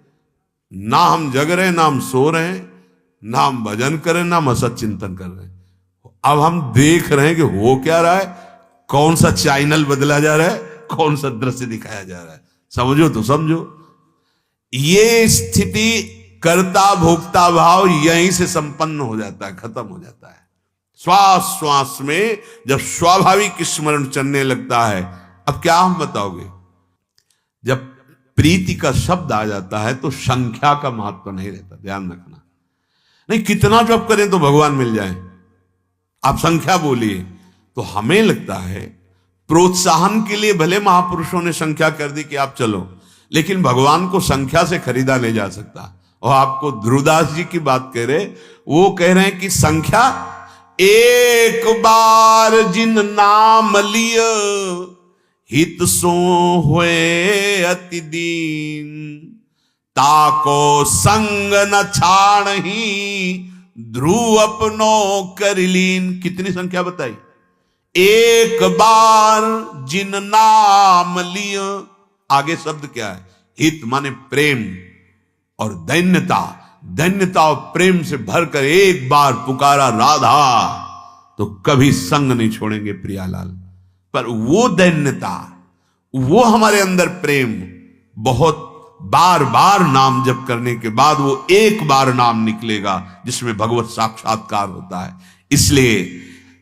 ना हम जग रहे हैं, ना हम सो रहे हैं, ना हम भजन करें, ना हम असत चिंतन कर रहे हैं। अब हम देख रहे हैं कि हो क्या रहा है, कौन सा चैनल बदला जा रहा है, कौन सा दृश्य दिखाया जा रहा है। समझो तो समझो, ये स्थिति कर्ता भोक्ता भाव यहीं से संपन्न हो जाता है, खत्म हो जाता है। श्वास श्वास में जब स्वाभाविक स्मरण चलने लगता है। अब क्या हम बताओगे, जब प्रीति का शब्द आ जाता है तो संख्या का महत्व नहीं रहता, ध्यान रखना। नहीं, कितना जप करें तो भगवान मिल जाए, आप संख्या बोलिए। तो हमें लगता है प्रोत्साहन के लिए भले महापुरुषों ने संख्या कर दी कि आप चलो, लेकिन भगवान को संख्या से खरीदा नहीं जा सकता। और आपको ध्रुवदास जी की बात कह रहे, वो कह रहे हैं कि संख्या, एक बार जिन नाम लिय हित सो हुए अति दीन, ताको संग न छाड़ही ध्रुव अपनो करलीन। कितनी संख्या बताई? एक बार जिन नाम लिय, आगे शब्द क्या है? हित माने प्रेम, और दैन्यता, दैन्यता और प्रेम से भरकर एक बार पुकारा राधा, तो कभी संग नहीं छोड़ेंगे प्रियालाल। पर वो दैन्यता, वो हमारे अंदर प्रेम, बहुत बार बार नाम जप करने के बाद वो एक बार नाम निकलेगा जिसमें भगवत साक्षात्कार होता है। इसलिए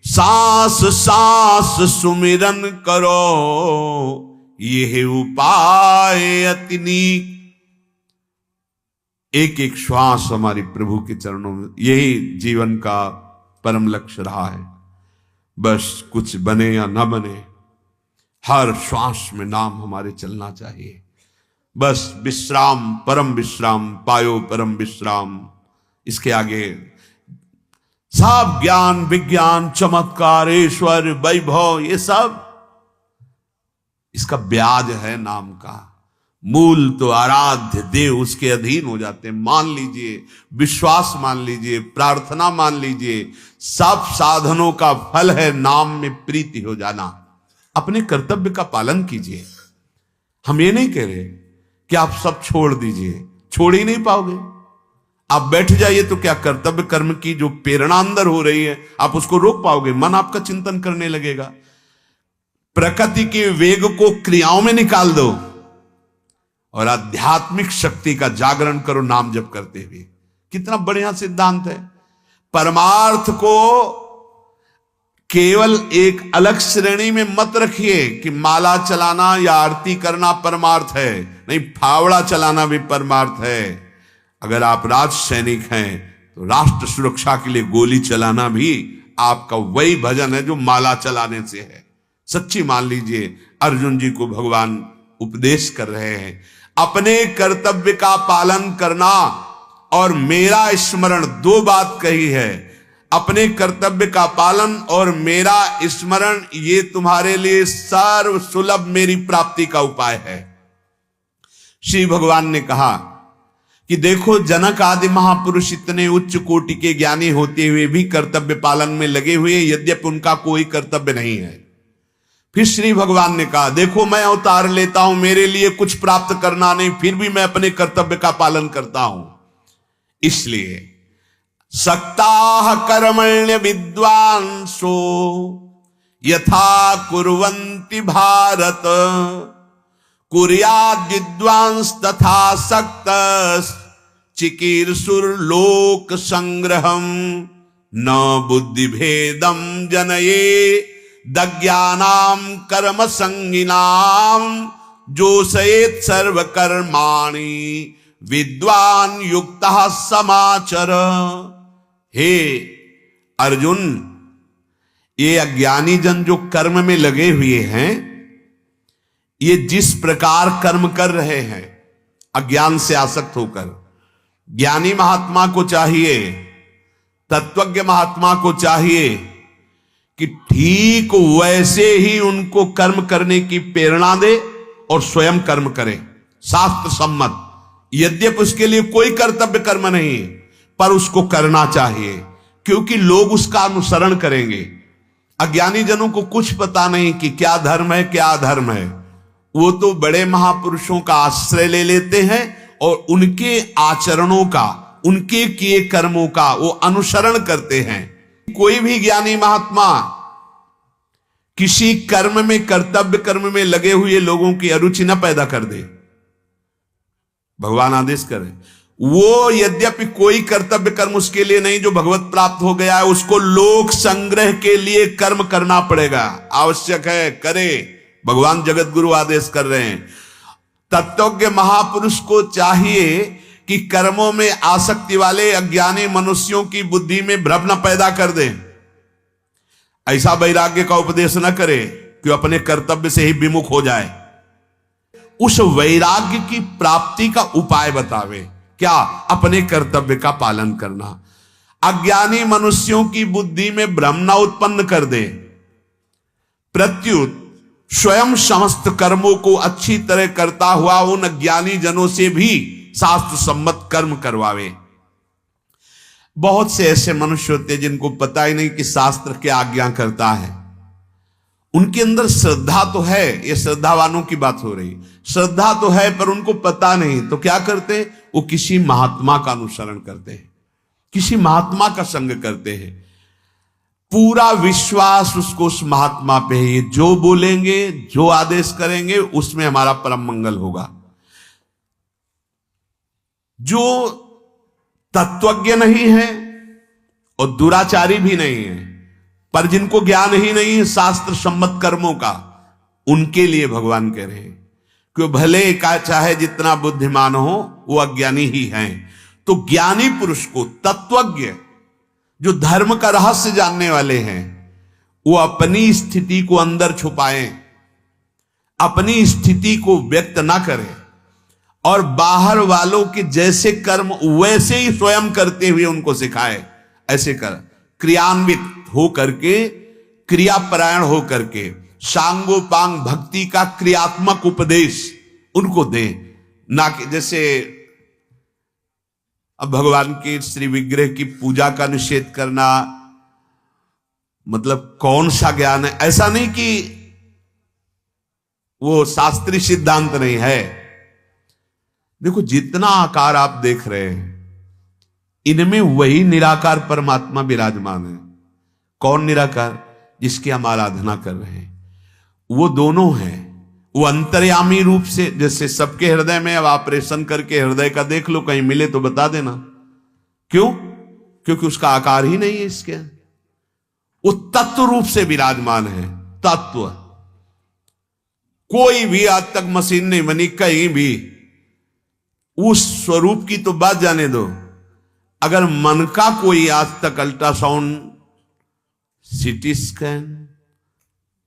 सांस सांस सुमिरन करो, यह उपाय अति नीक। एक एक श्वास हमारी प्रभु के चरणों में, यही जीवन का परम लक्ष्य रहा है। बस कुछ बने या ना बने, हर श्वास में नाम हमारे चलना चाहिए। बस विश्राम, परम विश्राम पायो, परम विश्राम। इसके आगे सब ज्ञान विज्ञान चमत्कार ईश्वर वैभव, ये सब इसका ब्याज है नाम का। मूल तो आराध्य देव, उसके अधीन हो जाते हैं। मान लीजिए, विश्वास मान लीजिए, प्रार्थना मान लीजिए, सब साधनों का फल है नाम में प्रीति हो जाना। अपने कर्तव्य का पालन कीजिए। हम ये नहीं कह रहे कि आप सब छोड़ दीजिए, छोड़ ही नहीं पाओगे। आप बैठ जाइए तो क्या कर्तव्य कर्म की जो प्रेरणा अंदर हो रही है आप उसको रोक पाओगे? मन आपका चिंतन करने लगेगा। प्रकृति के वेग को क्रियाओं में निकाल दो और आध्यात्मिक शक्ति का जागरण करो नाम जप करते हुए। कितना बढ़िया सिद्धांत है। परमार्थ को केवल एक अलग श्रेणी में मत रखिए कि माला चलाना या आरती करना परमार्थ है। नहीं, फावड़ा चलाना भी परमार्थ है। अगर आप राज सैनिक हैं तो राष्ट्र सुरक्षा के लिए गोली चलाना भी आपका वही भजन है जो माला चलाने से है। सच्ची मान लीजिए, अर्जुन जी को भगवान उपदेश कर रहे हैं, अपने कर्तव्य का पालन करना और मेरा स्मरण, दो बात कही है। अपने कर्तव्य का पालन और मेरा स्मरण, ये तुम्हारे लिए सर्व सुलभ मेरी प्राप्ति का उपाय है। श्री भगवान ने कहा कि देखो, जनक आदि महापुरुष इतने उच्च कोटि के ज्ञानी होते हुए भी कर्तव्य पालन में लगे हुए, यद्यपि उनका कोई कर्तव्य नहीं है। फिर श्री भगवान ने कहा, देखो मैं अवतार लेता हूं, मेरे लिए कुछ प्राप्त करना नहीं, फिर भी मैं अपने कर्तव्य का पालन करता हूं। इसलिए सक्ताः कर्मण्य विद्वांसो यथा कुर्वन्ति भारत, कुर्याद् विद्वांस तथा सक्तस् चिकीर्षुर्लोक संग्रहम्, न बुद्धि भेदम जनये दज्ञानाम कर्म संगिनाम, जोषयेत् सर्व कर्माणि विद्वान युक्तः समाचर। हे अर्जुन, ये अज्ञानी जन जो कर्म में लगे हुए हैं, ये जिस प्रकार कर्म कर रहे हैं अज्ञान से आसक्त होकर, ज्ञानी महात्मा को चाहिए, तत्वज्ञ महात्मा को चाहिए कि ठीक वैसे ही उनको कर्म करने की प्रेरणा दे और स्वयं कर्म करे, शास्त्र सम्मत। यद्यपि उसके लिए कोई कर्तव्य कर्म नहीं, पर उसको करना चाहिए, क्योंकि लोग उसका अनुसरण करेंगे। अज्ञानी जनों को कुछ पता नहीं कि क्या धर्म है क्या अधर्म है। वो तो बड़े महापुरुषों का आश्रय ले लेते हैं और उनके आचरणों का, उनके किए कर्मों का वो अनुसरण करते हैं। कोई भी ज्ञानी महात्मा किसी कर्म में, कर्तव्य कर्म में लगे हुए लोगों की अरुचि न पैदा कर दे। भगवान आदेश करें, वो यद्यपि कोई कर्तव्य कर्म उसके लिए नहीं जो भगवत प्राप्त हो गया है, उसको लोक संग्रह के लिए कर्म करना पड़ेगा, आवश्यक है, करे। भगवान जगत गुरु आदेश कर रहे हैं। तत्वज्ञ महापुरुष को चाहिए कि कर्मों में आसक्ति वाले अज्ञानी मनुष्यों की बुद्धि में भ्रम न पैदा कर दे। ऐसा वैराग्य का उपदेश न करे कि अपने कर्तव्य से ही विमुख हो जाए। उस वैराग्य की प्राप्ति का उपाय बतावे। क्या? अपने कर्तव्य का पालन करना। अज्ञानी मनुष्यों की बुद्धि में भ्रम न उत्पन्न कर दे, प्रत्युत स्वयं समस्त कर्मों को अच्छी तरह करता हुआ उन अज्ञानी जनों से भी शास्त्र सम्मत कर्म करवावे। बहुत से ऐसे मनुष्य होते हैं जिनको पता ही नहीं कि शास्त्र क्या आज्ञा करता है। उनके अंदर श्रद्धा तो है, ये श्रद्धावानों की बात हो रही, श्रद्धा तो है पर उनको पता नहीं। तो क्या करते हैं? वो किसी महात्मा का अनुसरण करते हैं, किसी महात्मा का संग करते हैं। पूरा विश्वास उसको उस महात्मा पे है, ये जो बोलेंगे, जो आदेश करेंगे, उसमें हमारा परम मंगल होगा। जो तत्वज्ञ नहीं है और दुराचारी भी नहीं है, पर जिनको ज्ञान ही नहीं है शास्त्र सम्मत कर्मों का, उनके लिए भगवान कह रहे हैं कि भले का चाहे जितना बुद्धिमान हो, वो अज्ञानी ही हैं। तो ज्ञानी पुरुष को, तत्वज्ञ जो धर्म का रहस्य जानने वाले हैं, वो अपनी स्थिति को अंदर छुपाएं, अपनी स्थिति को व्यक्त ना करें और बाहर वालों के जैसे कर्म वैसे ही स्वयं करते हुए उनको सिखाए। ऐसे कर क्रियान्वित हो करके, क्रियापरायण हो करके सांगोपांग भक्ति का क्रियात्मक उपदेश उनको दे, ना कि जैसे अब भगवान के श्री विग्रह की पूजा का निषेध करना मतलब कौन सा ज्ञान है? ऐसा नहीं कि वो शास्त्रीय सिद्धांत नहीं है। देखो, जितना आकार आप देख रहे हैं इनमें वही निराकार परमात्मा विराजमान है। कौन निराकार? जिसकी हम आराधना कर रहे हैं, वो दोनों हैं। वो अंतर्यामी रूप से, जैसे सबके हृदय में, अब ऑपरेशन करके हृदय का देख लो, कहीं मिले तो बता देना। क्यों? क्योंकि उसका आकार ही नहीं है इसके। वो तत्व रूप से विराजमान है। तत्व कोई भी आज तक मशीन नहीं बनी कहीं भी, उस स्वरूप की तो बात जाने दो। अगर मन का कोई आज तक अल्ट्रासाउंड, सीटी स्कैन,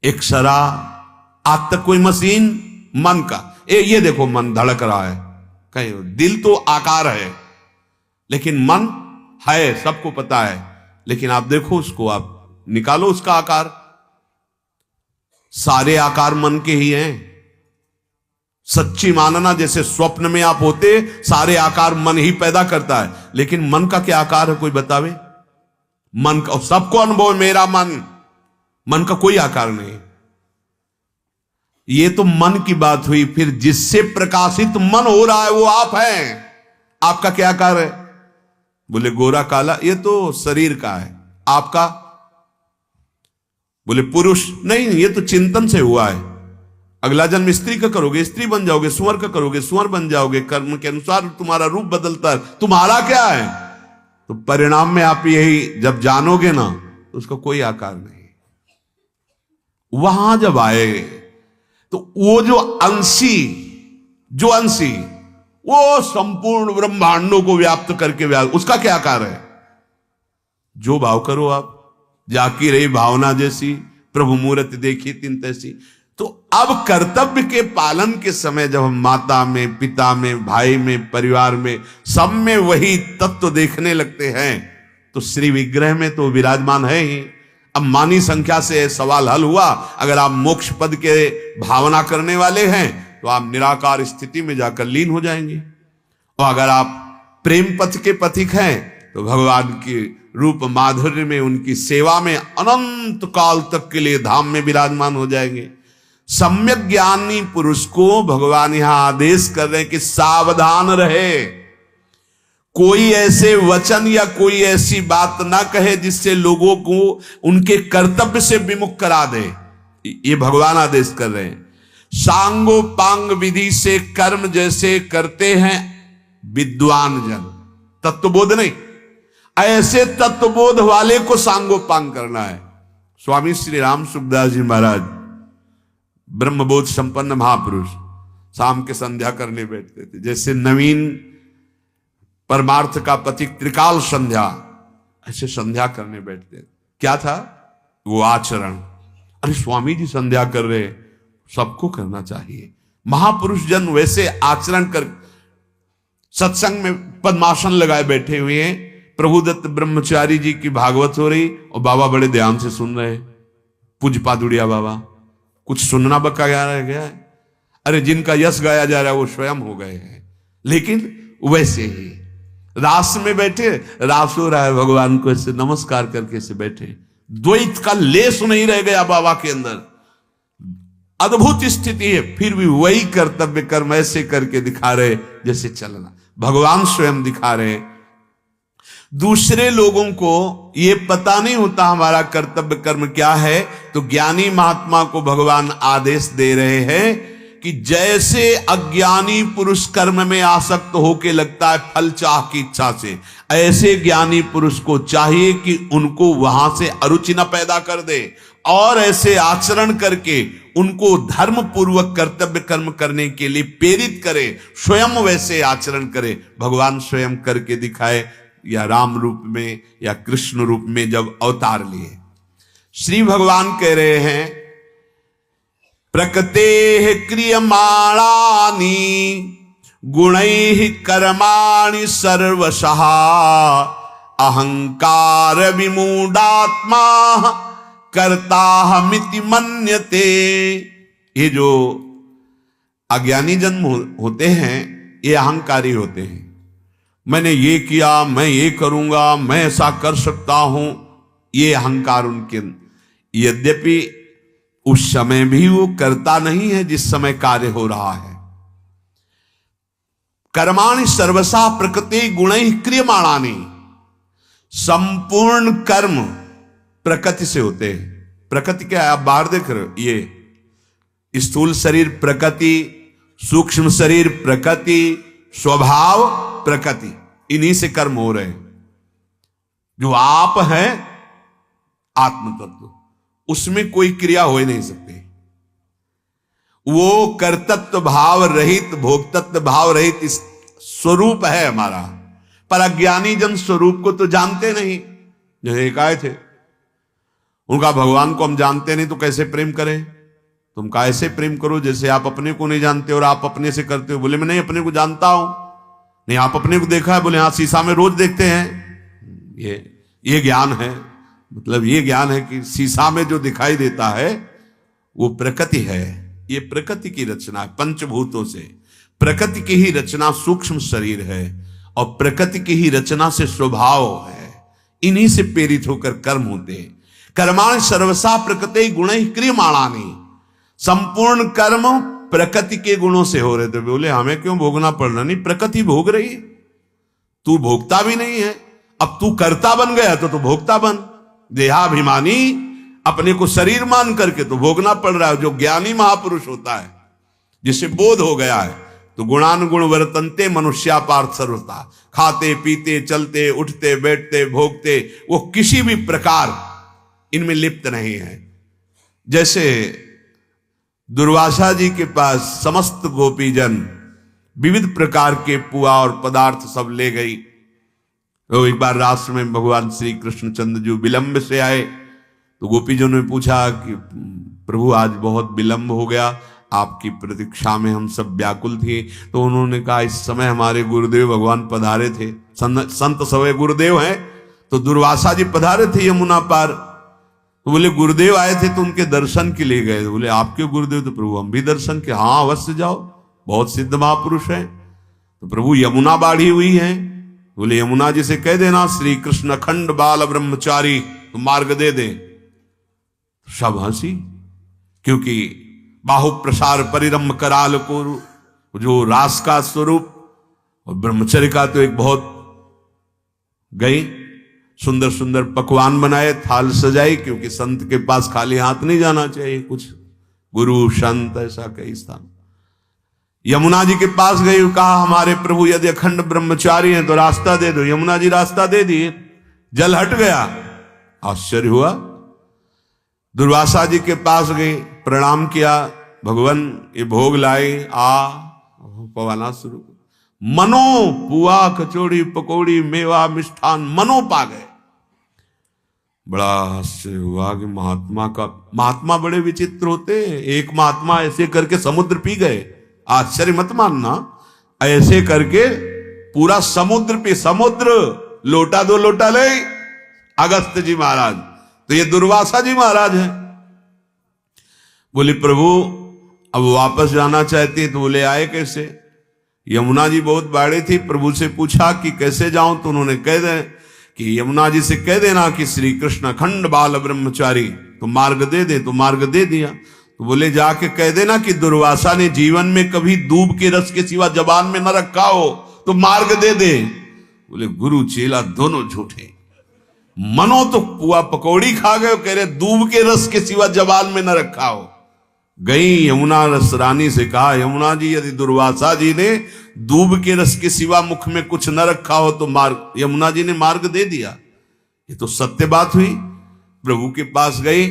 एक्सरा, आज तक कोई मशीन मन का, ये देखो मन धड़क रहा है, कहीं दिल तो आकार है लेकिन मन है, सबको पता है। लेकिन आप देखो उसको, आप निकालो उसका आकार, सारे आकार मन के ही हैं। सच्ची मानना, जैसे स्वप्न में आप होते, सारे आकार मन ही पैदा करता है, लेकिन मन का क्या आकार है कोई बतावे? मन का सबको अनुभव, मेरा मन का कोई आकार नहीं। ये तो मन की बात हुई। फिर जिससे प्रकाशित मन हो रहा है वो आप हैं। आपका क्या आकार है? बोले गोरा काला, ये तो शरीर का है। आपका? बोले पुरुष। नहीं, ये तो चिंतन से हुआ है। अगला जन्म स्त्री का करोगे, स्त्री बन जाओगे, सुअर का करोगे, सुअर बन जाओगे। कर्म के अनुसार तुम्हारा रूप बदलता है। तुम्हारा क्या है? तो परिणाम में आप यही जब जानोगे ना, तो उसका कोई आकार नहीं। वहां जब आए तो वो जो अंशी वो संपूर्ण ब्रह्मांडों को व्याप्त करके उसका क्या आकार है? जो भाव करो आप, जाकी रही भावना जैसी, प्रभु मूर्ति देखी तिन तैसी। तो अब कर्तव्य के पालन के समय जब हम माता में, पिता में, भाई में, परिवार में, सब में वही तत्व देखने लगते हैं, तो श्री विग्रह में तो विराजमान है ही। अब मानी संख्या से सवाल हल हुआ। अगर आप मोक्ष पद के भावना करने वाले हैं तो आप निराकार स्थिति में जाकर लीन हो जाएंगे, और अगर आप प्रेम पथ के पथिक हैं तो भगवान की रूप माधुर्य में, उनकी सेवा में अनंत काल तक के लिए धाम में विराजमान हो जाएंगे। सम्यक ज्ञानी पुरुष को भगवान यहां आदेश कर रहे हैं कि सावधान रहे, कोई ऐसे वचन या कोई ऐसी बात ना कहे जिससे लोगों को उनके कर्तव्य से विमुख करा दे। ये भगवान आदेश कर रहे हैं। सांगो पांग विधि से कर्म जैसे करते हैं विद्वान जन, तत्वबोध नहीं, ऐसे तत्वबोध वाले को सांगो पांग करना है। स्वामी श्री राम सुखदास जी महाराज, ब्रह्मबोध संपन्न महापुरुष, शाम के संध्या करने बैठते थे। जैसे नवीन परमार्थ का पथिक त्रिकाल संध्या, ऐसे संध्या करने बैठते। क्या था वो आचरण? अरे स्वामी जी संध्या कर रहे, सबको करना चाहिए। महापुरुष जन वैसे आचरण कर, सत्संग में पद्मासन लगाए बैठे हुए हैं। प्रभुदत्त ब्रह्मचारी जी की भागवत हो रही और बाबा बड़े ध्यान से सुन रहे, पूज्य पादुड़िया बाबा। कुछ सुनना बकाया रह गया है? अरे जिनका यश गाया जा रहा है वो स्वयं हो गए हैं। लेकिन वैसे ही रास में बैठे, रास हो रहा है, भगवान को ऐसे नमस्कार करके ऐसे बैठे। द्वैत का लेस नहीं रह गया बाबा के अंदर। अद्भुत स्थिति है। फिर भी वही कर्तव्य कर्म ऐसे करके दिखा रहे जैसे चलना। भगवान स्वयं दिखा रहे। दूसरे लोगों को ये पता नहीं होता हमारा कर्तव्य कर्म क्या है, तो ज्ञानी महात्मा को भगवान आदेश दे रहे हैं कि जैसे अज्ञानी पुरुष कर्म में आसक्त होके लगता है फल चाह की इच्छा से, ऐसे ज्ञानी पुरुष को चाहिए कि उनको वहां से अरुचि न पैदा कर दे, और ऐसे आचरण करके उनको धर्म पूर्वक कर्तव्य कर्म करने के लिए प्रेरित करे, स्वयं वैसे आचरण करे। भगवान स्वयं करके दिखाए, या राम रूप में या कृष्ण रूप में जब अवतार लिए। श्री भगवान कह रहे हैं, प्रकृते क्रियमाणानि गुणैः कर्माणि सर्वशः अहंकार विमूढ़ात्मा कर्ताहमिति मन्यते। ये जो अज्ञानी जन्म होते हैं ये अहंकारी होते हैं। मैंने ये किया, मैं ये करूंगा, मैं ऐसा कर सकता हूं, ये अहंकार उनके। यद्यपि उस समय भी वो करता नहीं है जिस समय कार्य हो रहा है। कर्माणि सर्वसा प्रकृति गुणैः क्रियमाणानि, संपूर्ण कर्म प्रकृति से होते हैं। प्रकृति क्या है? आप बाहर देख रहे हो, ये स्थूल शरीर प्रकृति, सूक्ष्म शरीर प्रकृति, स्वभाव प्रकृति, इन्हीं से कर्म हो रहे हैं। जो आप हैं आत्म तत्व, उसमें कोई क्रिया हो ही नहीं सकती। वो कर्तृत्व भाव रहित, भोक्तत्व भाव रहित स्वरूप है हमारा। पर अज्ञानी जन स्वरूप को तो जानते नहीं। जो एक आए थे, उनका भगवान को हम जानते नहीं तो कैसे प्रेम करें? तुम कैसे प्रेम करो जैसे आप अपने को नहीं जानते और आप अपने से करते हो। बोले मैं नहीं अपने को जानता हूं। नहीं, आप अपने को देखा है? बोले हाँ, शीशा में रोज देखते हैं। ये ये ज्ञान है, मतलब ये ज्ञान है कि शीशा में जो दिखाई देता है वो प्रकृति है। ये प्रकृति की रचना है, पंचभूतों से प्रकृति की ही रचना सूक्ष्म शरीर है और प्रकृति की ही रचना से स्वभाव है। इन्हीं से प्रेरित होकर कर्म होते हैं। कर्माणि सर्वसा प्रकृति गुणैः क्रियमाणानि। संपूर्ण कर्म प्रकृति के गुणों से हो रहे थे। बोले हमें क्यों भोगना पड़ रहा? नहीं, प्रकृति भोग रही है, तू भोगता भी नहीं है। अब तू कर्ता बन गया तो भोगता बन। देहाभिमानी अपने को शरीर मान करके तो भोगना पड़ रहा है। जो ज्ञानी महापुरुष होता है, जिसे बोध हो गया है, तो गुणानुगुण वर्तन्ते मनुष्या पार्थ सर्वथा। खाते पीते चलते उठते बैठते भोगते वो किसी भी प्रकार इनमें लिप्त नहीं है। जैसे दुर्वासा जी के पास समस्त गोपीजन विविध प्रकार के पुआ और पदार्थ सब ले गई। तो एक बार रास्ते में भगवान श्री कृष्णचंद्र जी विलंब से आए तो गोपीजनों ने पूछा कि प्रभु आज बहुत विलंब हो गया, आपकी प्रतीक्षा में हम सब व्याकुल थे। तो उन्होंने कहा इस समय हमारे गुरुदेव भगवान पधारे थे, संत सवे गुरुदेव हैं। तो दुर्वासा जी पधारे थे यमुना पार। तो बोले गुरुदेव आए थे तो उनके दर्शन के लिए गए। बोले आपके गुरुदेव? तो प्रभु हम भी दर्शन के। हाँ अवश्य जाओ, बहुत सिद्ध महापुरुष हैं। तो प्रभु यमुना बाढ़ी हुई है। बोले यमुना जी से कह देना श्री कृष्ण अखंड बाल ब्रह्मचारी तो मार्ग दे दे। सब हंसी, क्योंकि बाहु प्रसार परिरम्भ कराल को, जो रास का स्वरूप और ब्रह्मचर्य का तो एक बहुत गई। सुंदर सुंदर पकवान बनाए, थाल सजाई, क्योंकि संत के पास खाली हाथ नहीं जाना चाहिए। कुछ गुरु संत ऐसा कई स्थान। यमुना जी के पास गई, कहा हमारे प्रभु यदि अखंड ब्रह्मचारी हैं तो रास्ता दे दो। यमुना जी रास्ता दे दिए, जल हट गया। आश्चर्य हुआ। दुर्वासा जी के पास गई, प्रणाम किया, भगवान ये भोग लाए। पवाना शुरू, मनो पुआ कचौड़ी पकौड़ी मेवा मिष्ठान मनो पा गए। बड़ा आश्चर्य हुआ कि महात्मा बड़े विचित्र होते हैं। एक महात्मा ऐसे करके समुद्र पी गए। आश्चर्य मत मानना, ऐसे करके पूरा समुद्र पे, समुद्र लोटा दो लोटा ले अगस्त जी महाराज। तो ये दुर्वासा जी महाराज हैं। बोले प्रभु अब वापस जाना चाहते हैं। तो बोले आए कैसे? यमुना जी बहुत बाड़े थी। प्रभु से पूछा कि कैसे जाऊं? तो उन्होंने कह दे कि यमुना जी से कह देना कि श्री कृष्ण अखंड बाल ब्रह्मचारी तो मार्ग दे दे। तो मार्ग दे दिया। तो बोले जाके कह देना कि दुर्वासा ने जीवन में कभी दूब के रस के सिवा जबान में न रखा हो तो मार्ग दे दे। बोले गुरु चेला दोनों झूठे। मनो तो पुआ पकौड़ी खा गए, कह रहे दूब के रस के सिवा जबान में न रखा हो। गई यमुना रस रानी से कहा यमुना जी यदि दुर्वासा जी ने दूब के रस के सिवा मुख में कुछ न रखा हो तो मार्ग, यमुना जी ने मार्ग दे दिया। ये तो सत्य बात हुई। प्रभु के पास गई।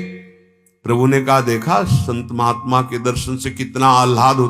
प्रभु ने कहा देखा संत महात्मा के दर्शन से कितना आह्लाद होता